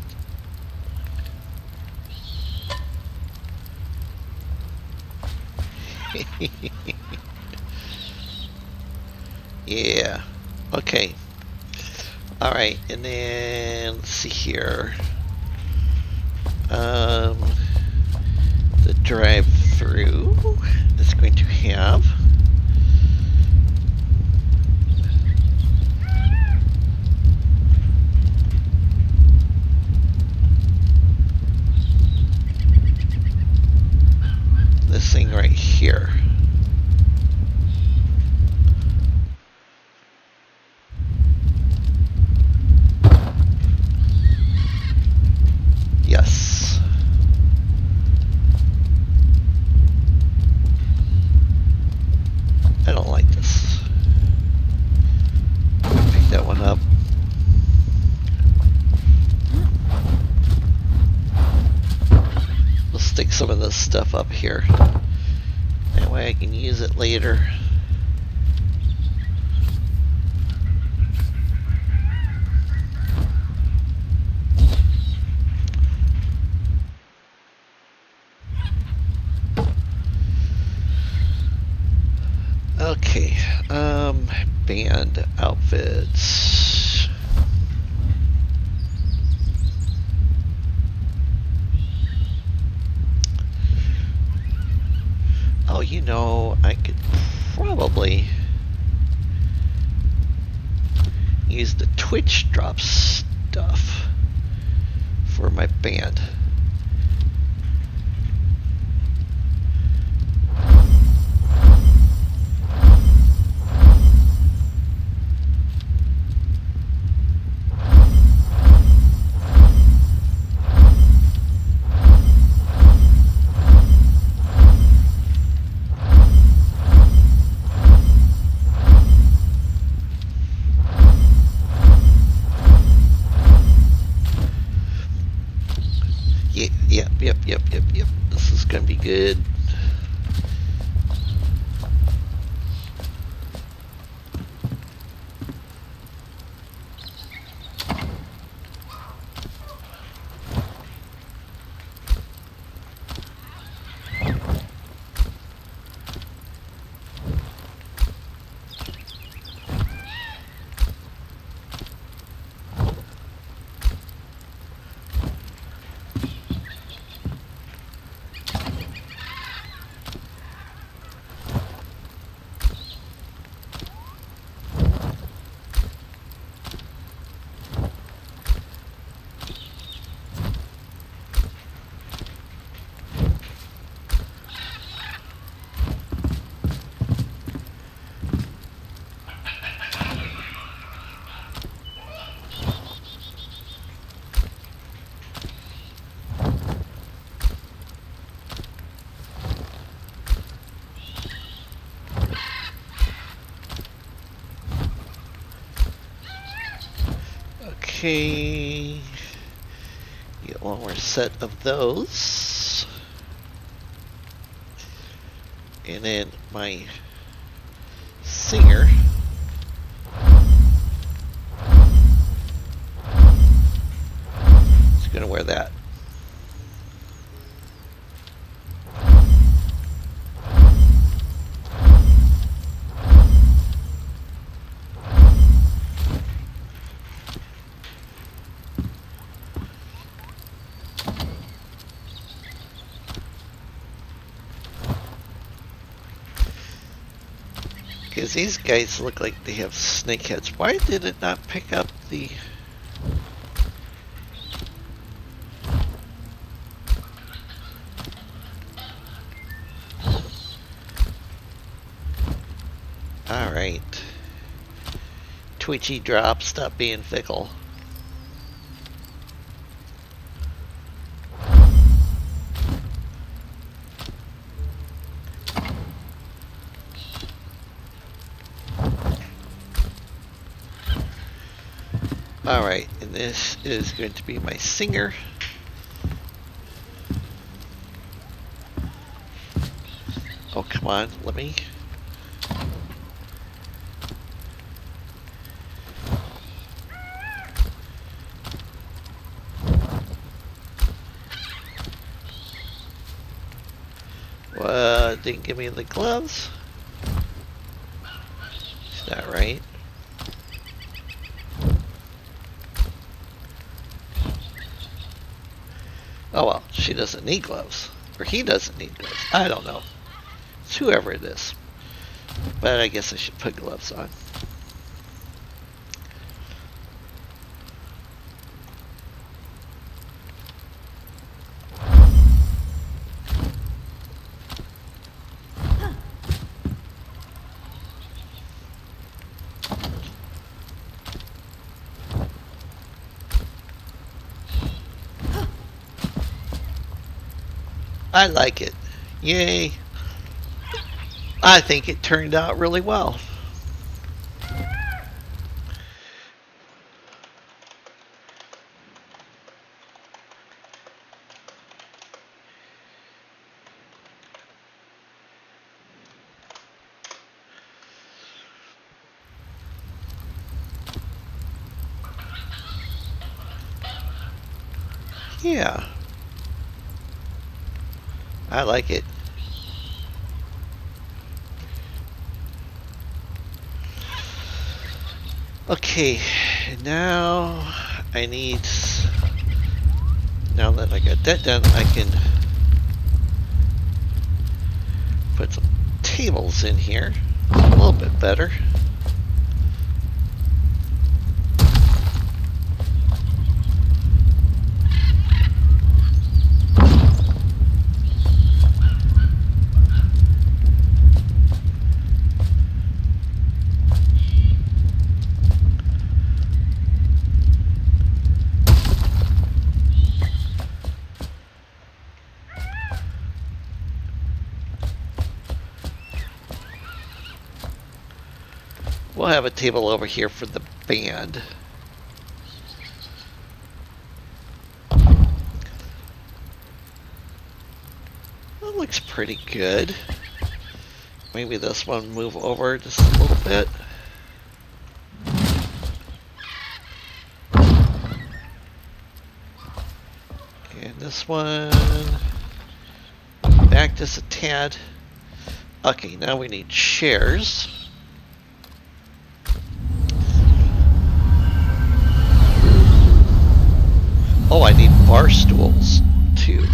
Yeah. Okay. Alright, and then let's see here. The drive-through is going to have this thing right here. Yes. I don't like this. Pick that one up. We'll stick some of this stuff up here. That way I can use it later. Okay, band outfits. Oh, you know, I could probably use the Twitch drop stuff for my band. Yep. This is gonna be good. Okay, get one more set of those, and then my singer is going to wear that. Because these guys look like they have snake heads. Why did it not pick up the... Alright. Twitchy drop, stop being fickle. Alright, and this is going to be my singer. on, let me... Didn't give me the gloves. Is that right? Oh well, she doesn't need gloves. Or he doesn't need gloves. I don't know. It's whoever it is. But I guess I should put gloves on. I like it. Yay. I think it turned out really well. Yeah. I like it. Okay, now I need... Now that I got that done, I can put some tables in here. A little bit better. We'll have a table over here for the band. That looks pretty good. Maybe this one move over just a little bit. And this one back just a tad. Okay, now we need chairs. Oh, I need bar stools too.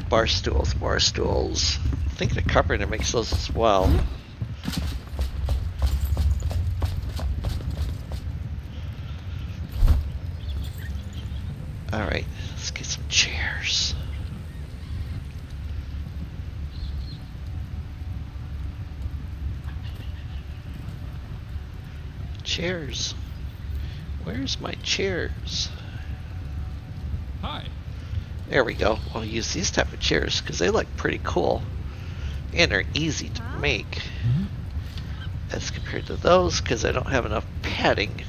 Bar stools, bar stools. I think the carpenter makes those as well. Alright, let's get some chairs. Chairs. Where's my chairs? Hi. There we go. I'll use these type of chairs because they look pretty cool. And they're easy to make. As compared to those because I don't have enough padding.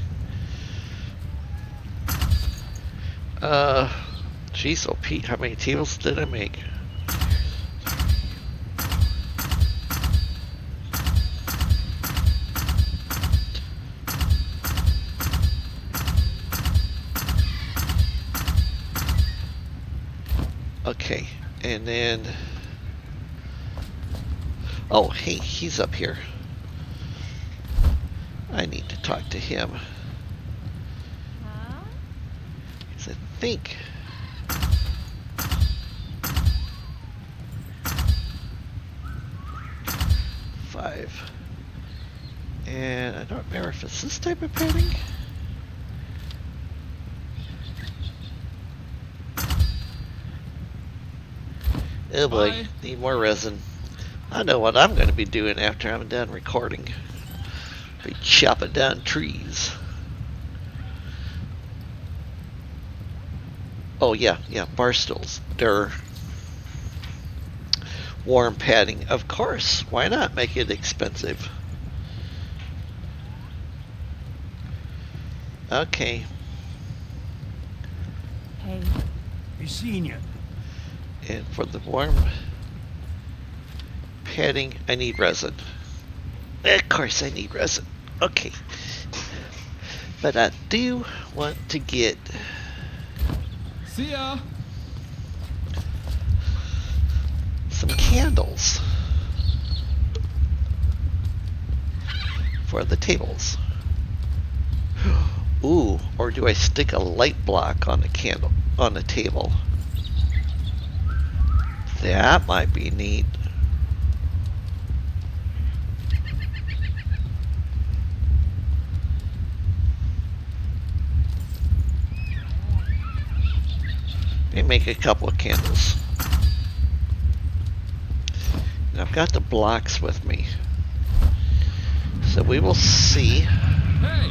Geez, oh Pete, how many tables did I make? Okay, and then... Oh, hey, he's up here. I need to talk to him. Because I think... Five. And I don't remember if it's this type of padding. Oh boy, Bye. need more resin. I know what I'm going to be doing after I'm done recording. Be chopping down trees. Oh yeah, bar stools. They're warm padding. Of course, why not make it expensive? Okay. Hey, Hey, senior. And for the warm padding, I need resin. Of course I need resin. Okay. But I do want to get See ya. some candles for the tables. Ooh, or do I stick a light block on the candle on the table? That might be neat. Maybe make a couple of candles. And I've got the blocks with me. So we will see. Hey.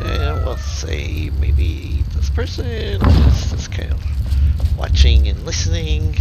And we'll say maybe this person is just kind of watching and listening.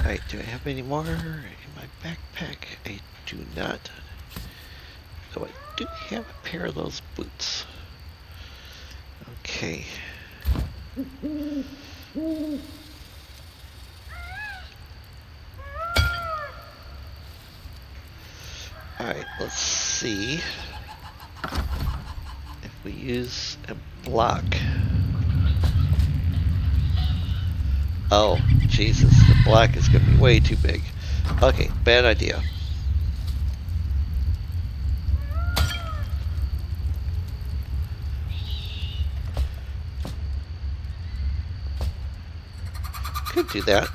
Alright, do I have any more in my backpack? I do not. Though I do have a pair of those boots. Okay. Alright, let's see if we use a block. Oh, Jesus, the block is going to be way too big. Okay, bad idea. Could do that.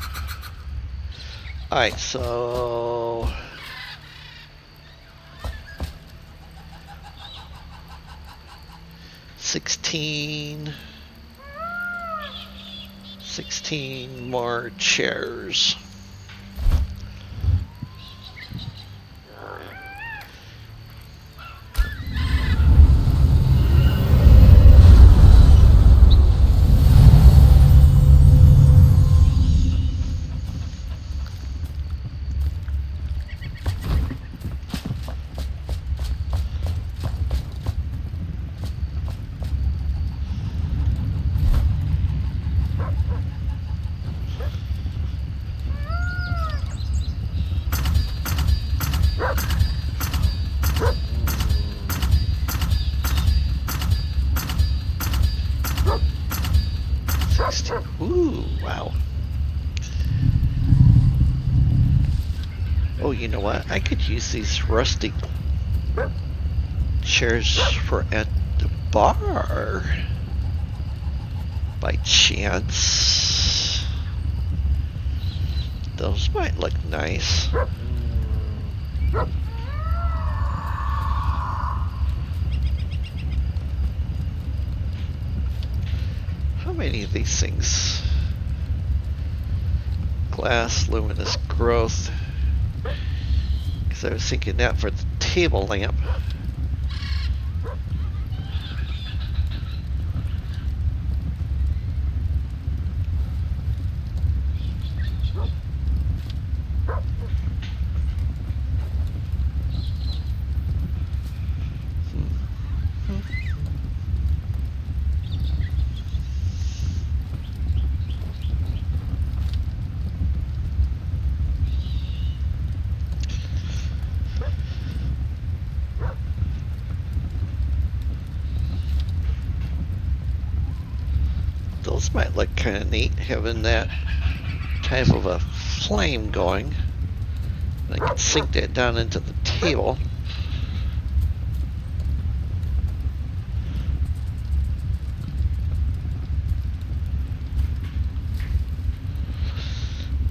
Alright, so... $16 more chairs. Ooh, wow. Oh, you know what? I could use these rustic chairs for at the bar. By chance. Those might look nice. How many of these things? Glass, luminous growth. Because I was thinking that for the table lamp. This might look kind of neat, having that type of a flame going. I can sink that down into the table.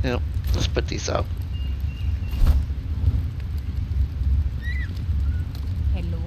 Now, let's put these out. Hello.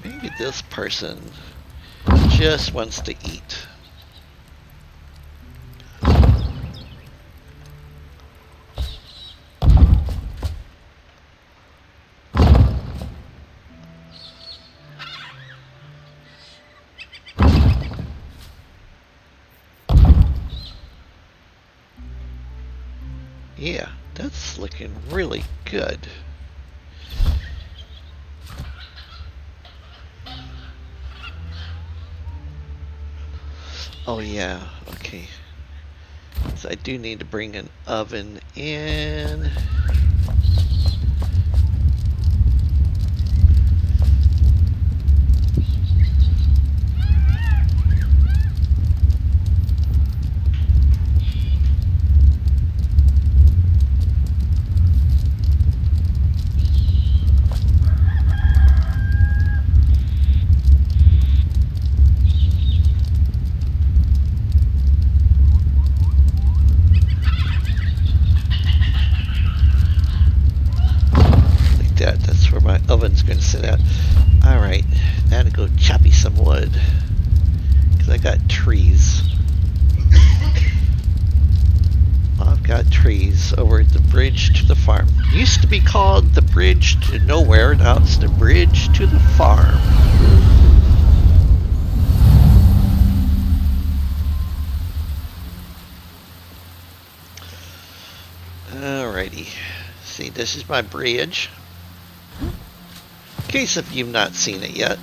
Maybe this person just wants to eat. Yeah, that's looking really good. Oh yeah, okay. So I do need to bring an oven in. That's where my oven's going to sit at. Alright, now to go choppy some wood. Because I got trees. I've got trees over at the bridge to the farm. Used to be called the bridge to nowhere, now it's the bridge to the farm. Alrighty. See, this is my bridge. In case if you've not seen it yet.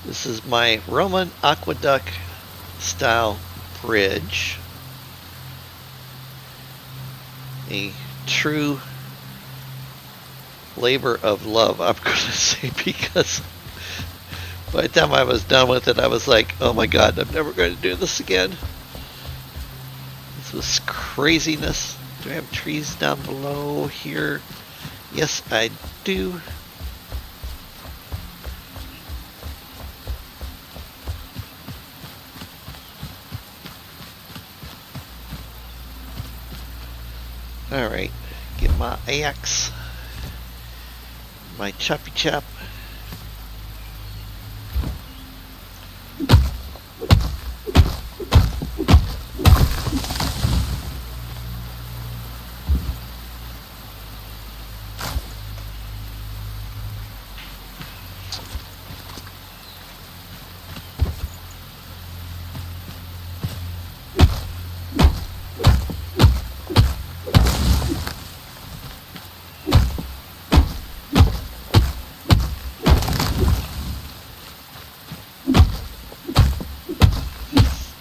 This is my Roman aqueduct style bridge. A true labor of love, I'm going to say, because by the time I was done with it, I was like, oh my god, I'm never going to do this again. This was craziness. Do I have trees down below here? Yes, I do. Alright, get my axe, my choppy chop.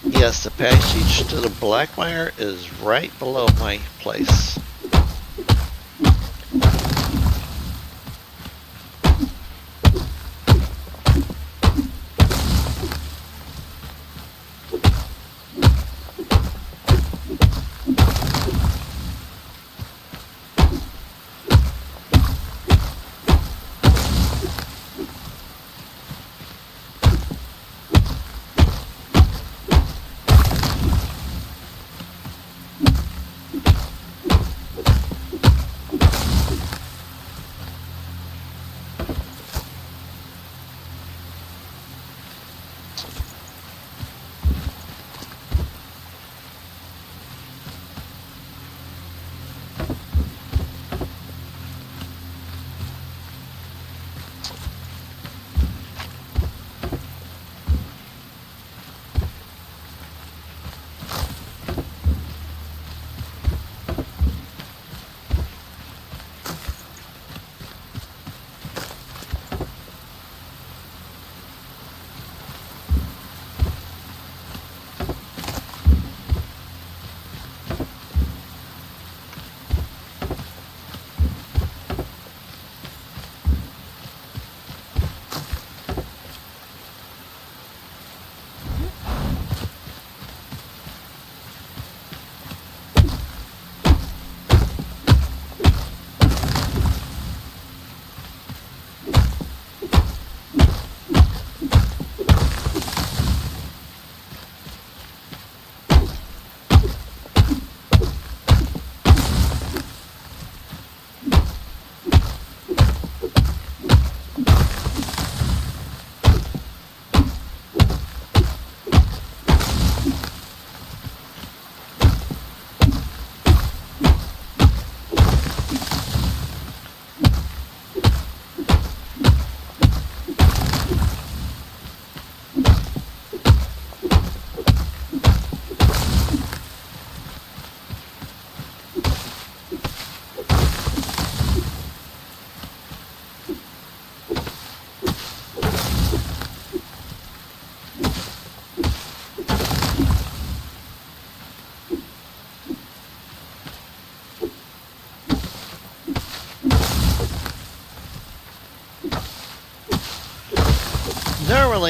Yes, the passage to the Blackmire is right below my place.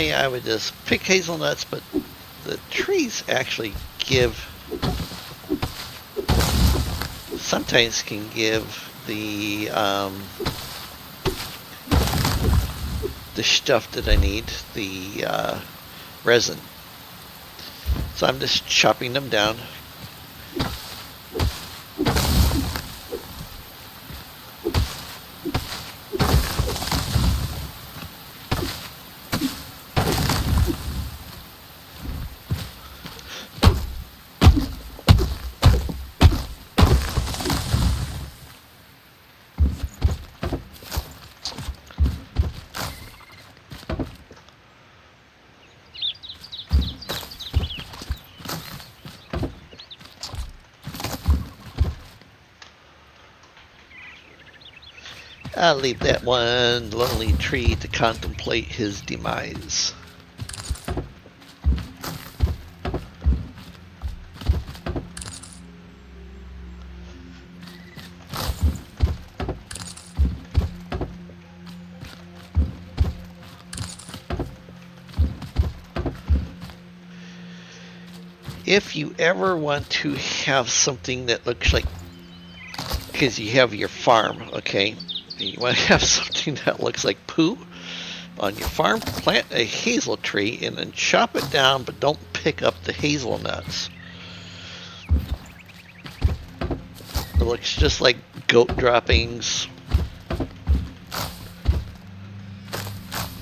normally I would just pick hazelnuts, but the trees actually sometimes can give the stuff that I need, the resin. So I'm just chopping them down. I'll leave that one lonely tree to contemplate his demise. If you ever want to have something that looks like, because you have your farm, okay? You want to have something that looks like poo on your farm, plant a hazel tree and then chop it down, but don't pick up the hazelnuts. It looks just like goat droppings.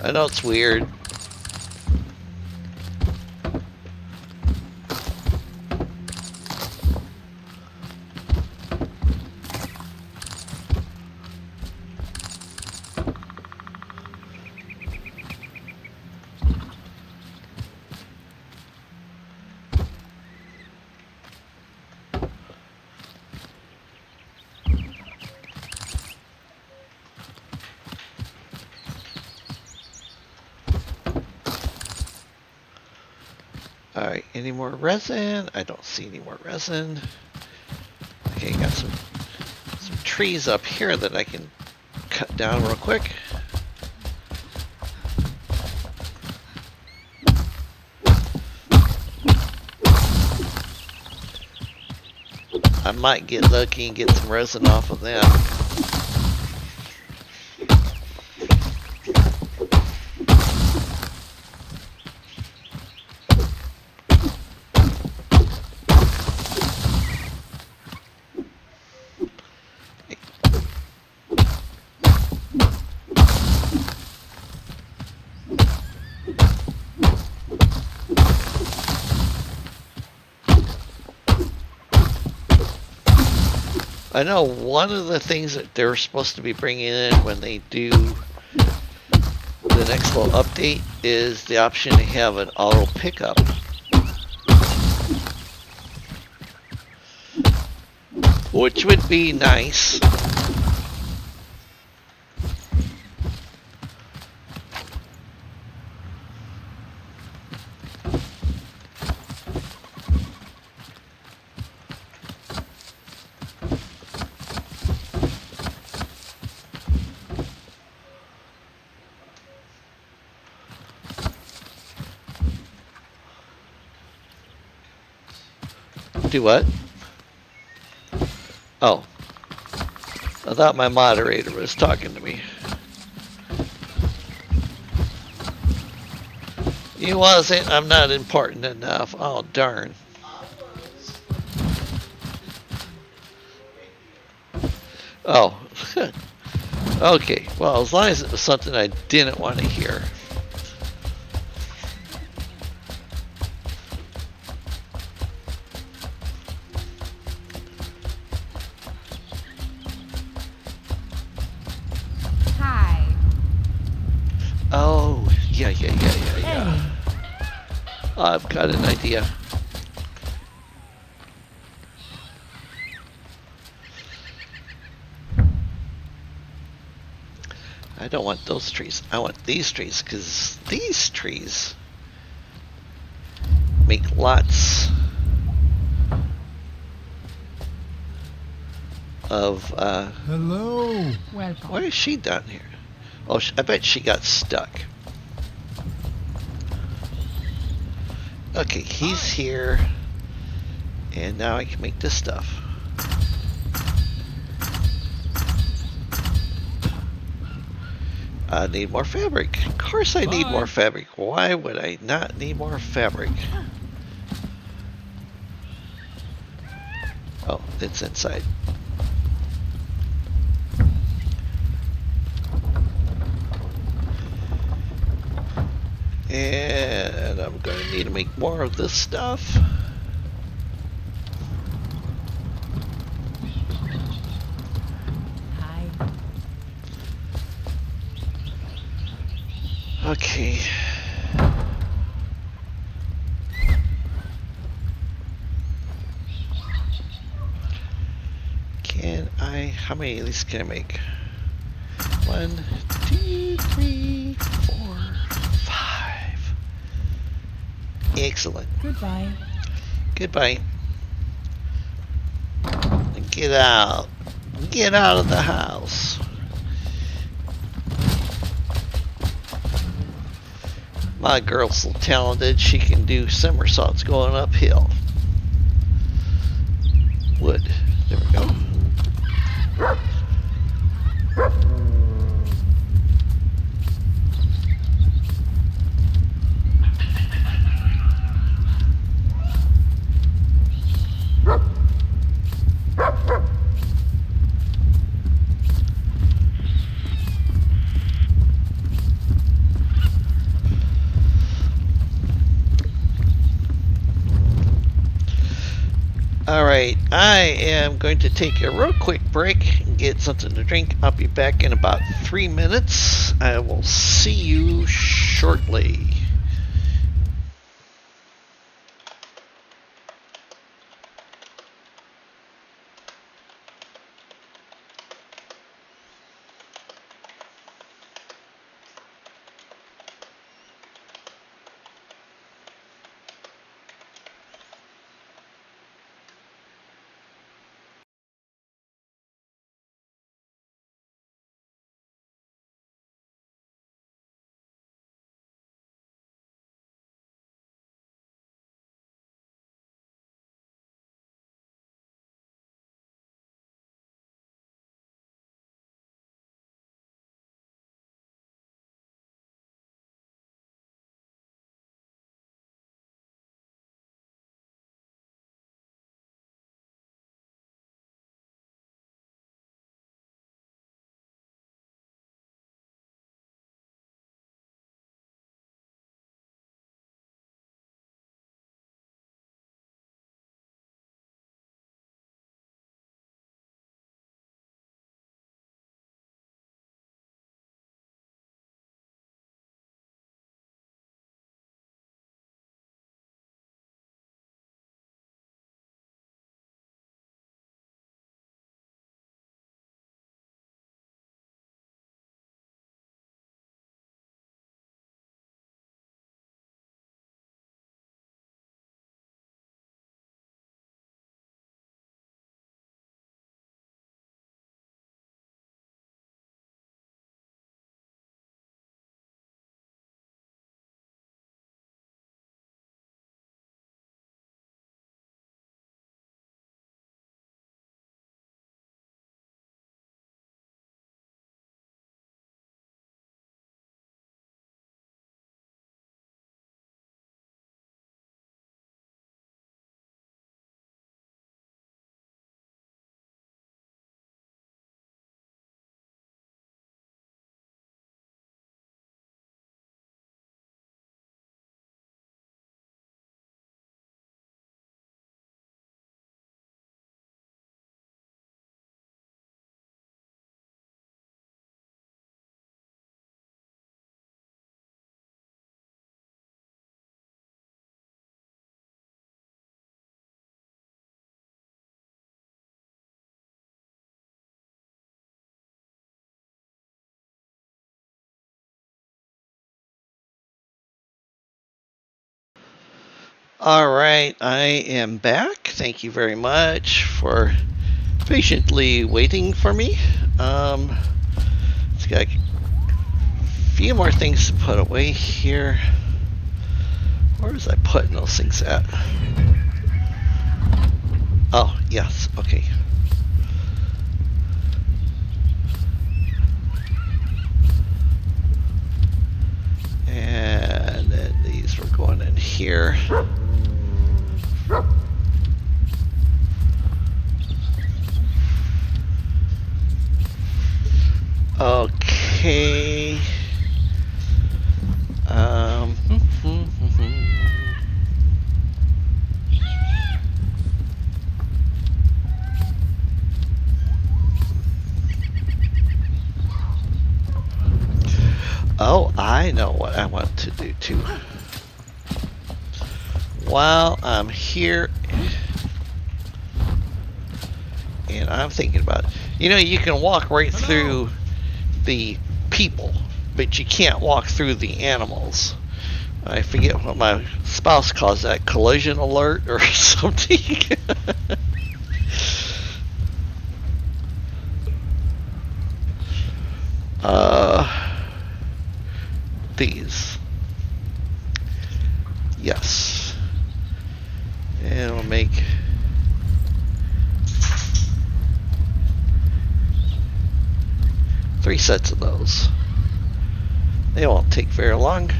I know it's weird. Alright, any more resin? I don't see any more resin. Okay, got some trees up here that I can cut down real quick. I might get lucky and get some resin off of them. I know one of the things that they're supposed to be bringing in when they do the next little update is the option to have an auto pickup. Which would be nice. Do what? Oh. I thought my moderator was talking to me. He wasn't. I'm not important enough. Oh, darn. Oh. Okay. Well, as long as it was something I didn't want to hear. Oh, yeah. I've got an idea. I don't want those trees. I want these trees, because these trees make lots of, Hello. Welcome. why is she down here? Oh, I bet she got stuck. Okay, he's here. And now I can make this stuff. I need more fabric. Of course I need more fabric. Why would I not need more fabric? Oh, it's inside. And I'm going to need to make more of this stuff. Hi. Okay. How many of these can I make? 1, 2, 3, 4, 5. Excellent. Goodbye. Goodbye. Get out. Get out of the house. My girl's so talented, she can do somersaults going uphill. Wood. There we go. Alright, I am going to take a real quick break and get something to drink. I'll be back in about 3 minutes. I will see you shortly. Alright, I am back. Thank you very much for patiently waiting for me. Let's got a few more things to put away here. Where was I putting those things at? Oh, yes, okay. And then these were going in here. Okay. Oh, I know what I want to do too. While I'm here, and I'm thinking about it. You know, you can walk right through the people, but you can't walk through the animals. I forget what my spouse calls that, collision alert or something. These. Yes. And we'll make three sets of those. They won't take very long.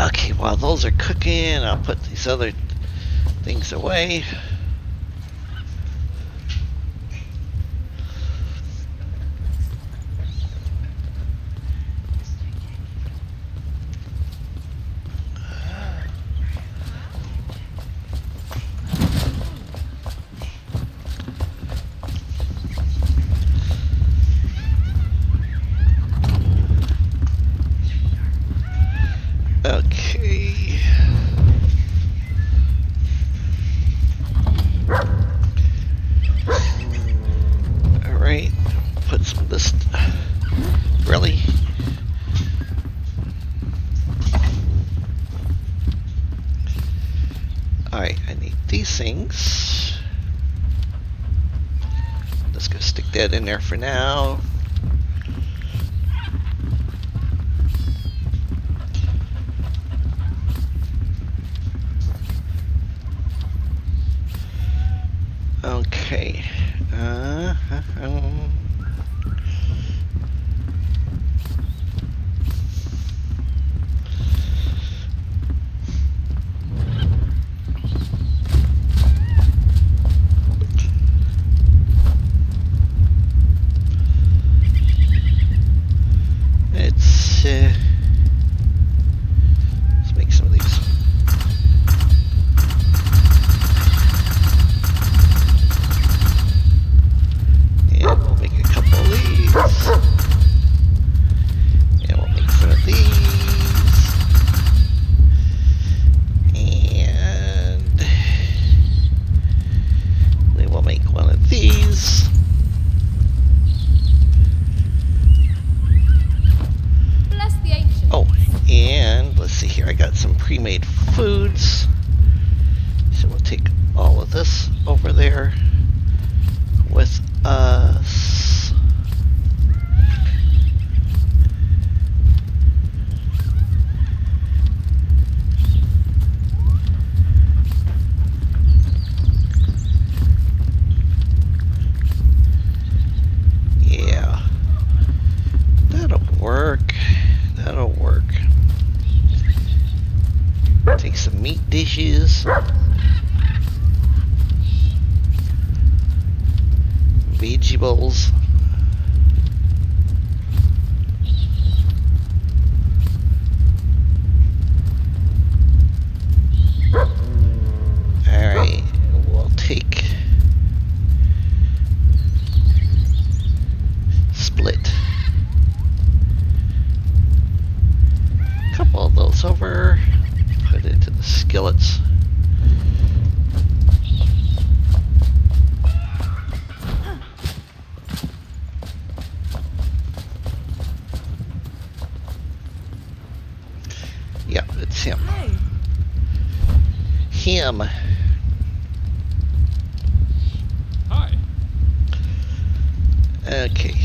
Okay, while those are cooking, I'll put these other things away. Okay. Alright, put some of this. Really? Alright, I need these things. Just gonna stick that in there for now. Okay. Let's make some of these. And we'll make a couple of these. And we'll make some of these. And then we'll make one of these. Bless the ancients. Oh, and let's see here. I got some pre-made foods. So we'll take all of this over there with us. Yeah, that'll work. That'll work. Take some meat dishes. Vegetables. Alright, we'll take split. A couple of those over. Put it into the skillets. Yeah, it's him. Hey. Him. Hi. Okay.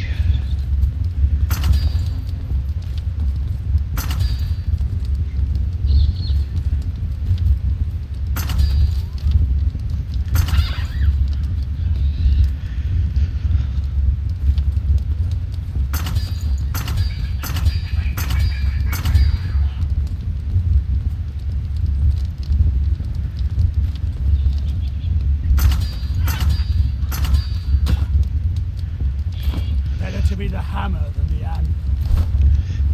Better to be the hammer than the anvil.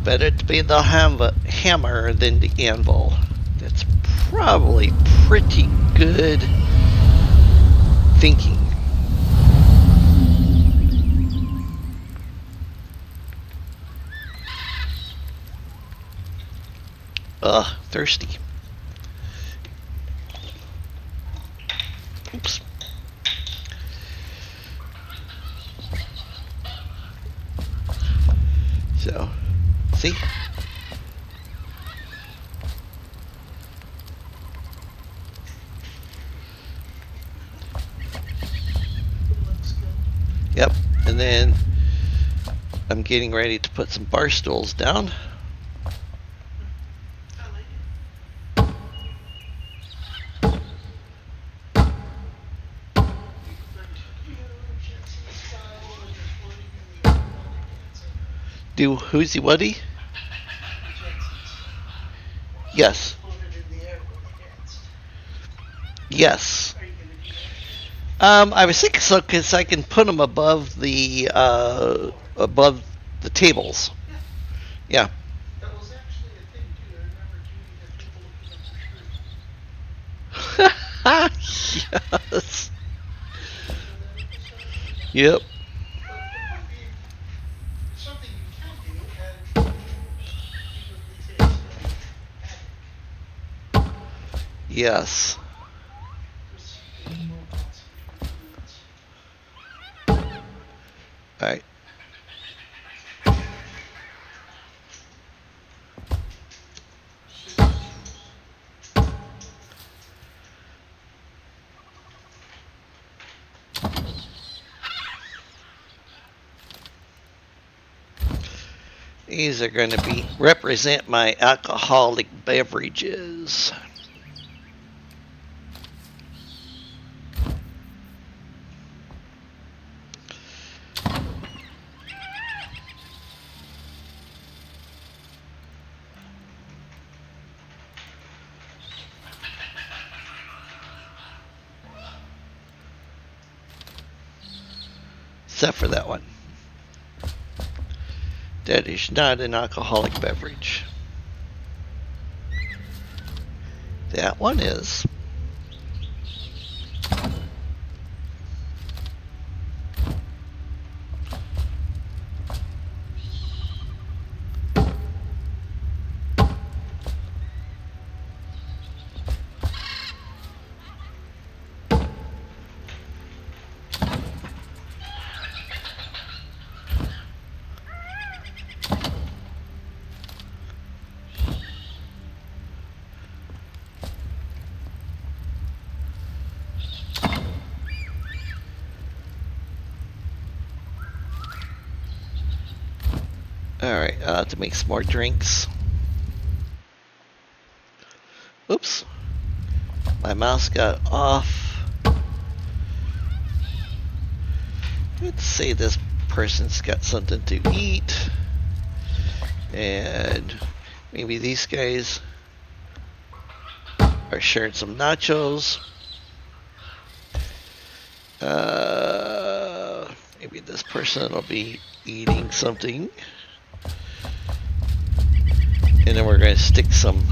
Better to be the hammer than the anvil. That's probably pretty good thinking. Ugh, thirsty. Oops. So, see? Looks good. Yep. And then I'm getting ready to put some bar stools down. I like it. But Jetson style and the floating in the air manikins and Do who's he whatty? the Jetsons Yes. floated in the air when they danced. Yes. Are you gonna do that? I was thinking so because I can put them above the tables. Yeah. That was actually a thing too. I remember Judy had people looking at the screws. Yes. Remember that episode? Yep. But it would be something you can do, and people these days attic. Yes. There's big robots between rooms. All right. These are going to represent my alcoholic beverages. Except for that one. That is not an alcoholic beverage. That one is. Alright, I'll have to make some more drinks. Oops. My mouse got off. Let's say this person's got something to eat. And maybe these guys are sharing some nachos. Maybe this person will be eating something. And then we're going to stick some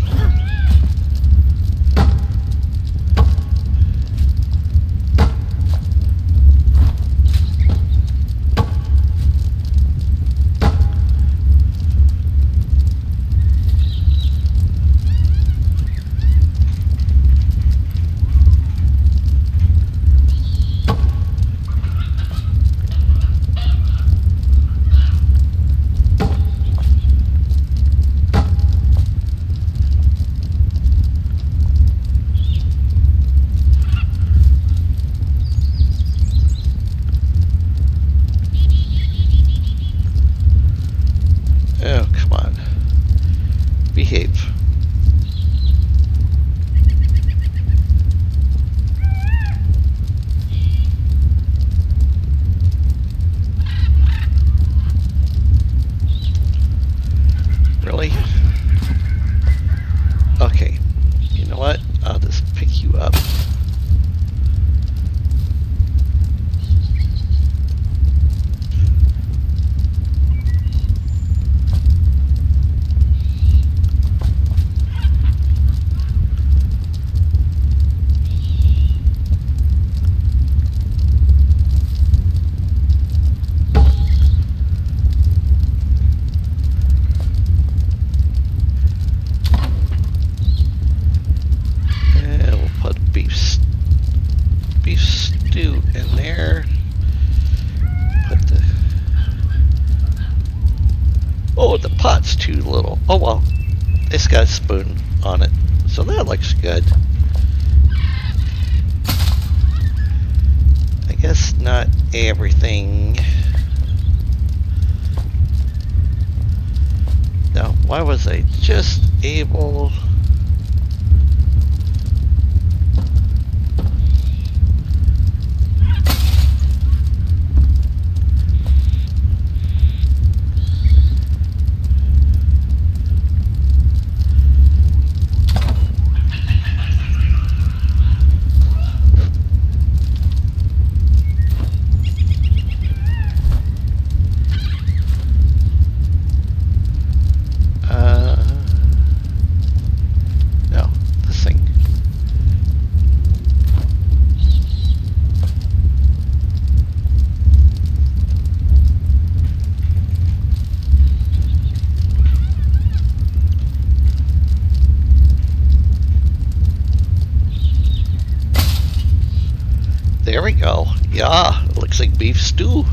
behave. Really? Okay. You know what? I'll just pick you up. And we'll put beef stew in there. Put the... Oh, the pot's too little. Oh well. It's got a spoon on it. So that looks good. I guess not everything. Now, why was I just able... no, this thing. There we go. Yeah, it looks like beef stew.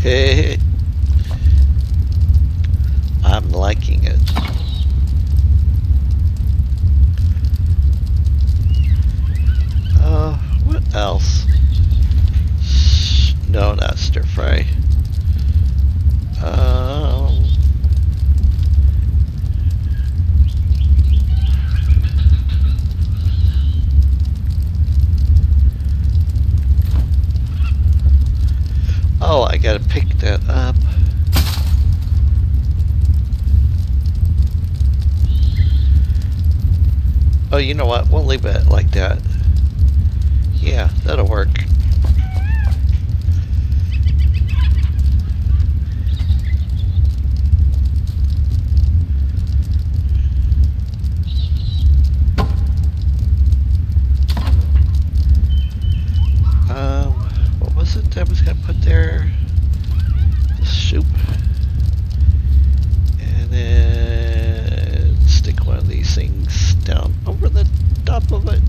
Hey, I'm liking it. What else? No, not stir fry. Oh, I gotta pick that up. Oh, you know what? We'll leave it like that. Yeah, that'll work. What was it I was gonna put there? The soup. And then stick one of these things down over the top of it.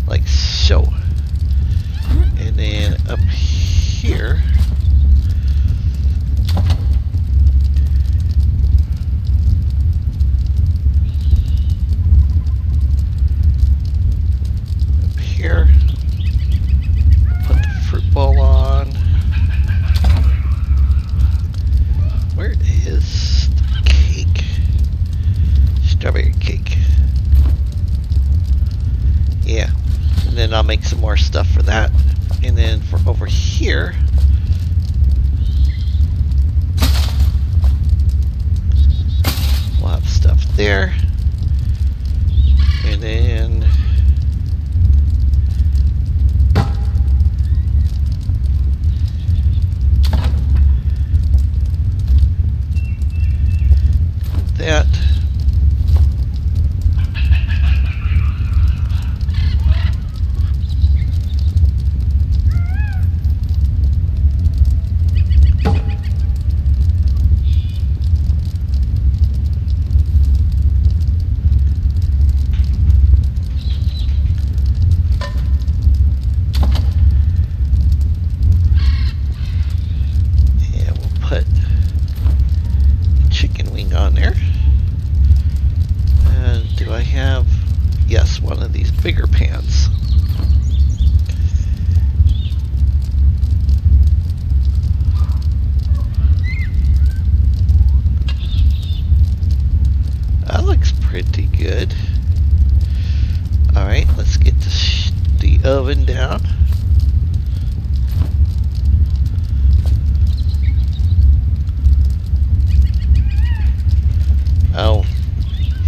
Like so. And then up here, put the fruit bowl on. Where is the cake? Strawberry cake. Yeah. And then I'll make some more stuff for that. And then for over here, we'll have stuff there. And then that. oven down. Oh,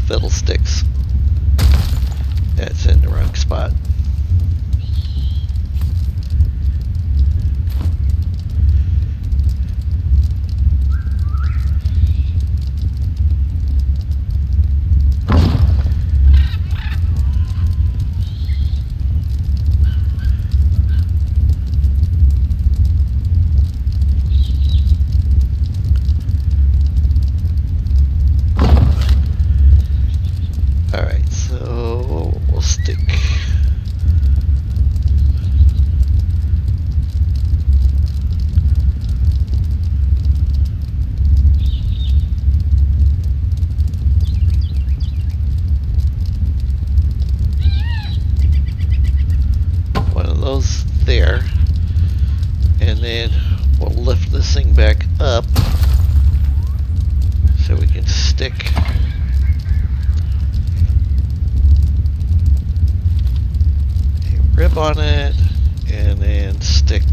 fiddlesticks. That's in the wrong spot. Alright, so we'll stick one of those there, and then we'll lift this thing back up so we can stick rib on it, and then stick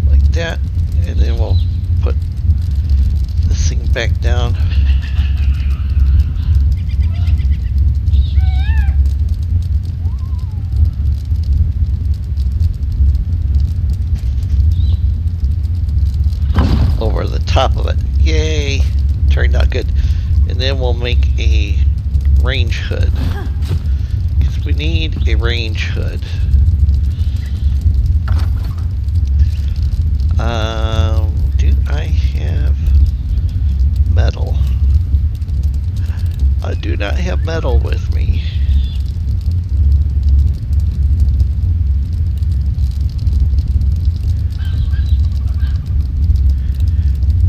like that, and then we'll put this thing back down. Over the top of it. Yay! Turned out good. And then we'll make a range hood, because we need a range hood. Do I have metal? I do not have metal with me.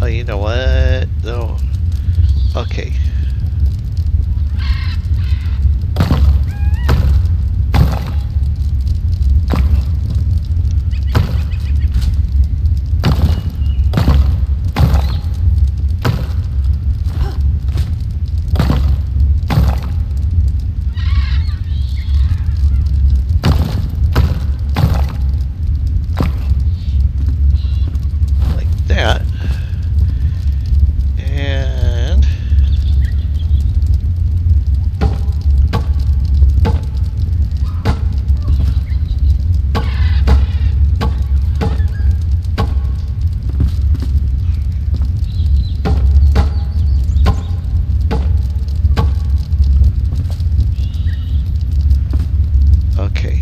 Oh, you know what? No. Okay. Like that. And okay.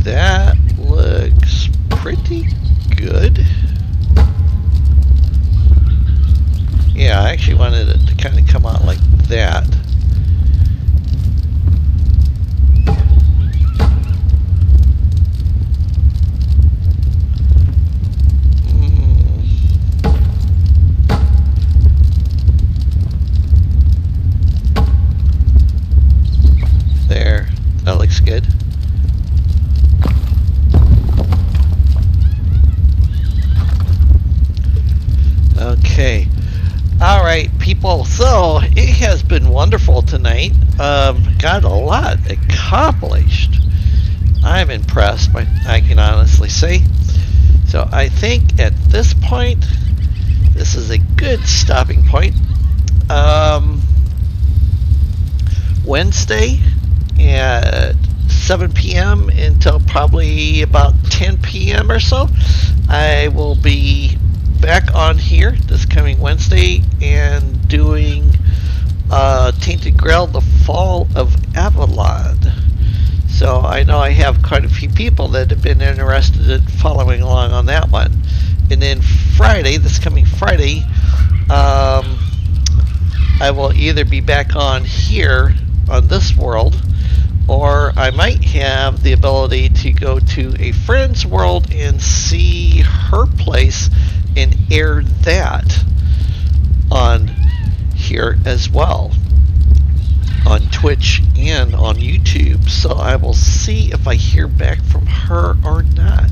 That looks pretty good. Yeah, I actually wanted it to kind of come out like that. There, that looks good. Okay. Alright, people, so it has been wonderful tonight. Got a lot accomplished. I'm impressed, I can honestly say. So I think at this point, this is a good stopping point. Wednesday at 7 p.m. until probably about 10 p.m. or so, I will be back on here this coming Wednesday and doing Tainted Grail, The Fall of Avalon. So I know I have quite a few people that have been interested in following along on that one. And then Friday, this coming Friday, I will either be back on here on this world, or I might have the ability to go to a friend's world and see her place and air that on here as well, on Twitch and on YouTube. So I will see if I hear back from her or not.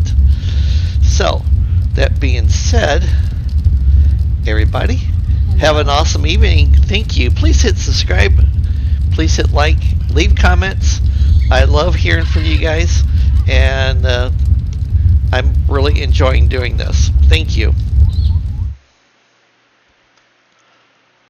So that being said, everybody, have an awesome evening. Thank you. Please hit subscribe. Please hit like. Leave comments. I love hearing from you guys, and I'm really enjoying doing this. Thank you.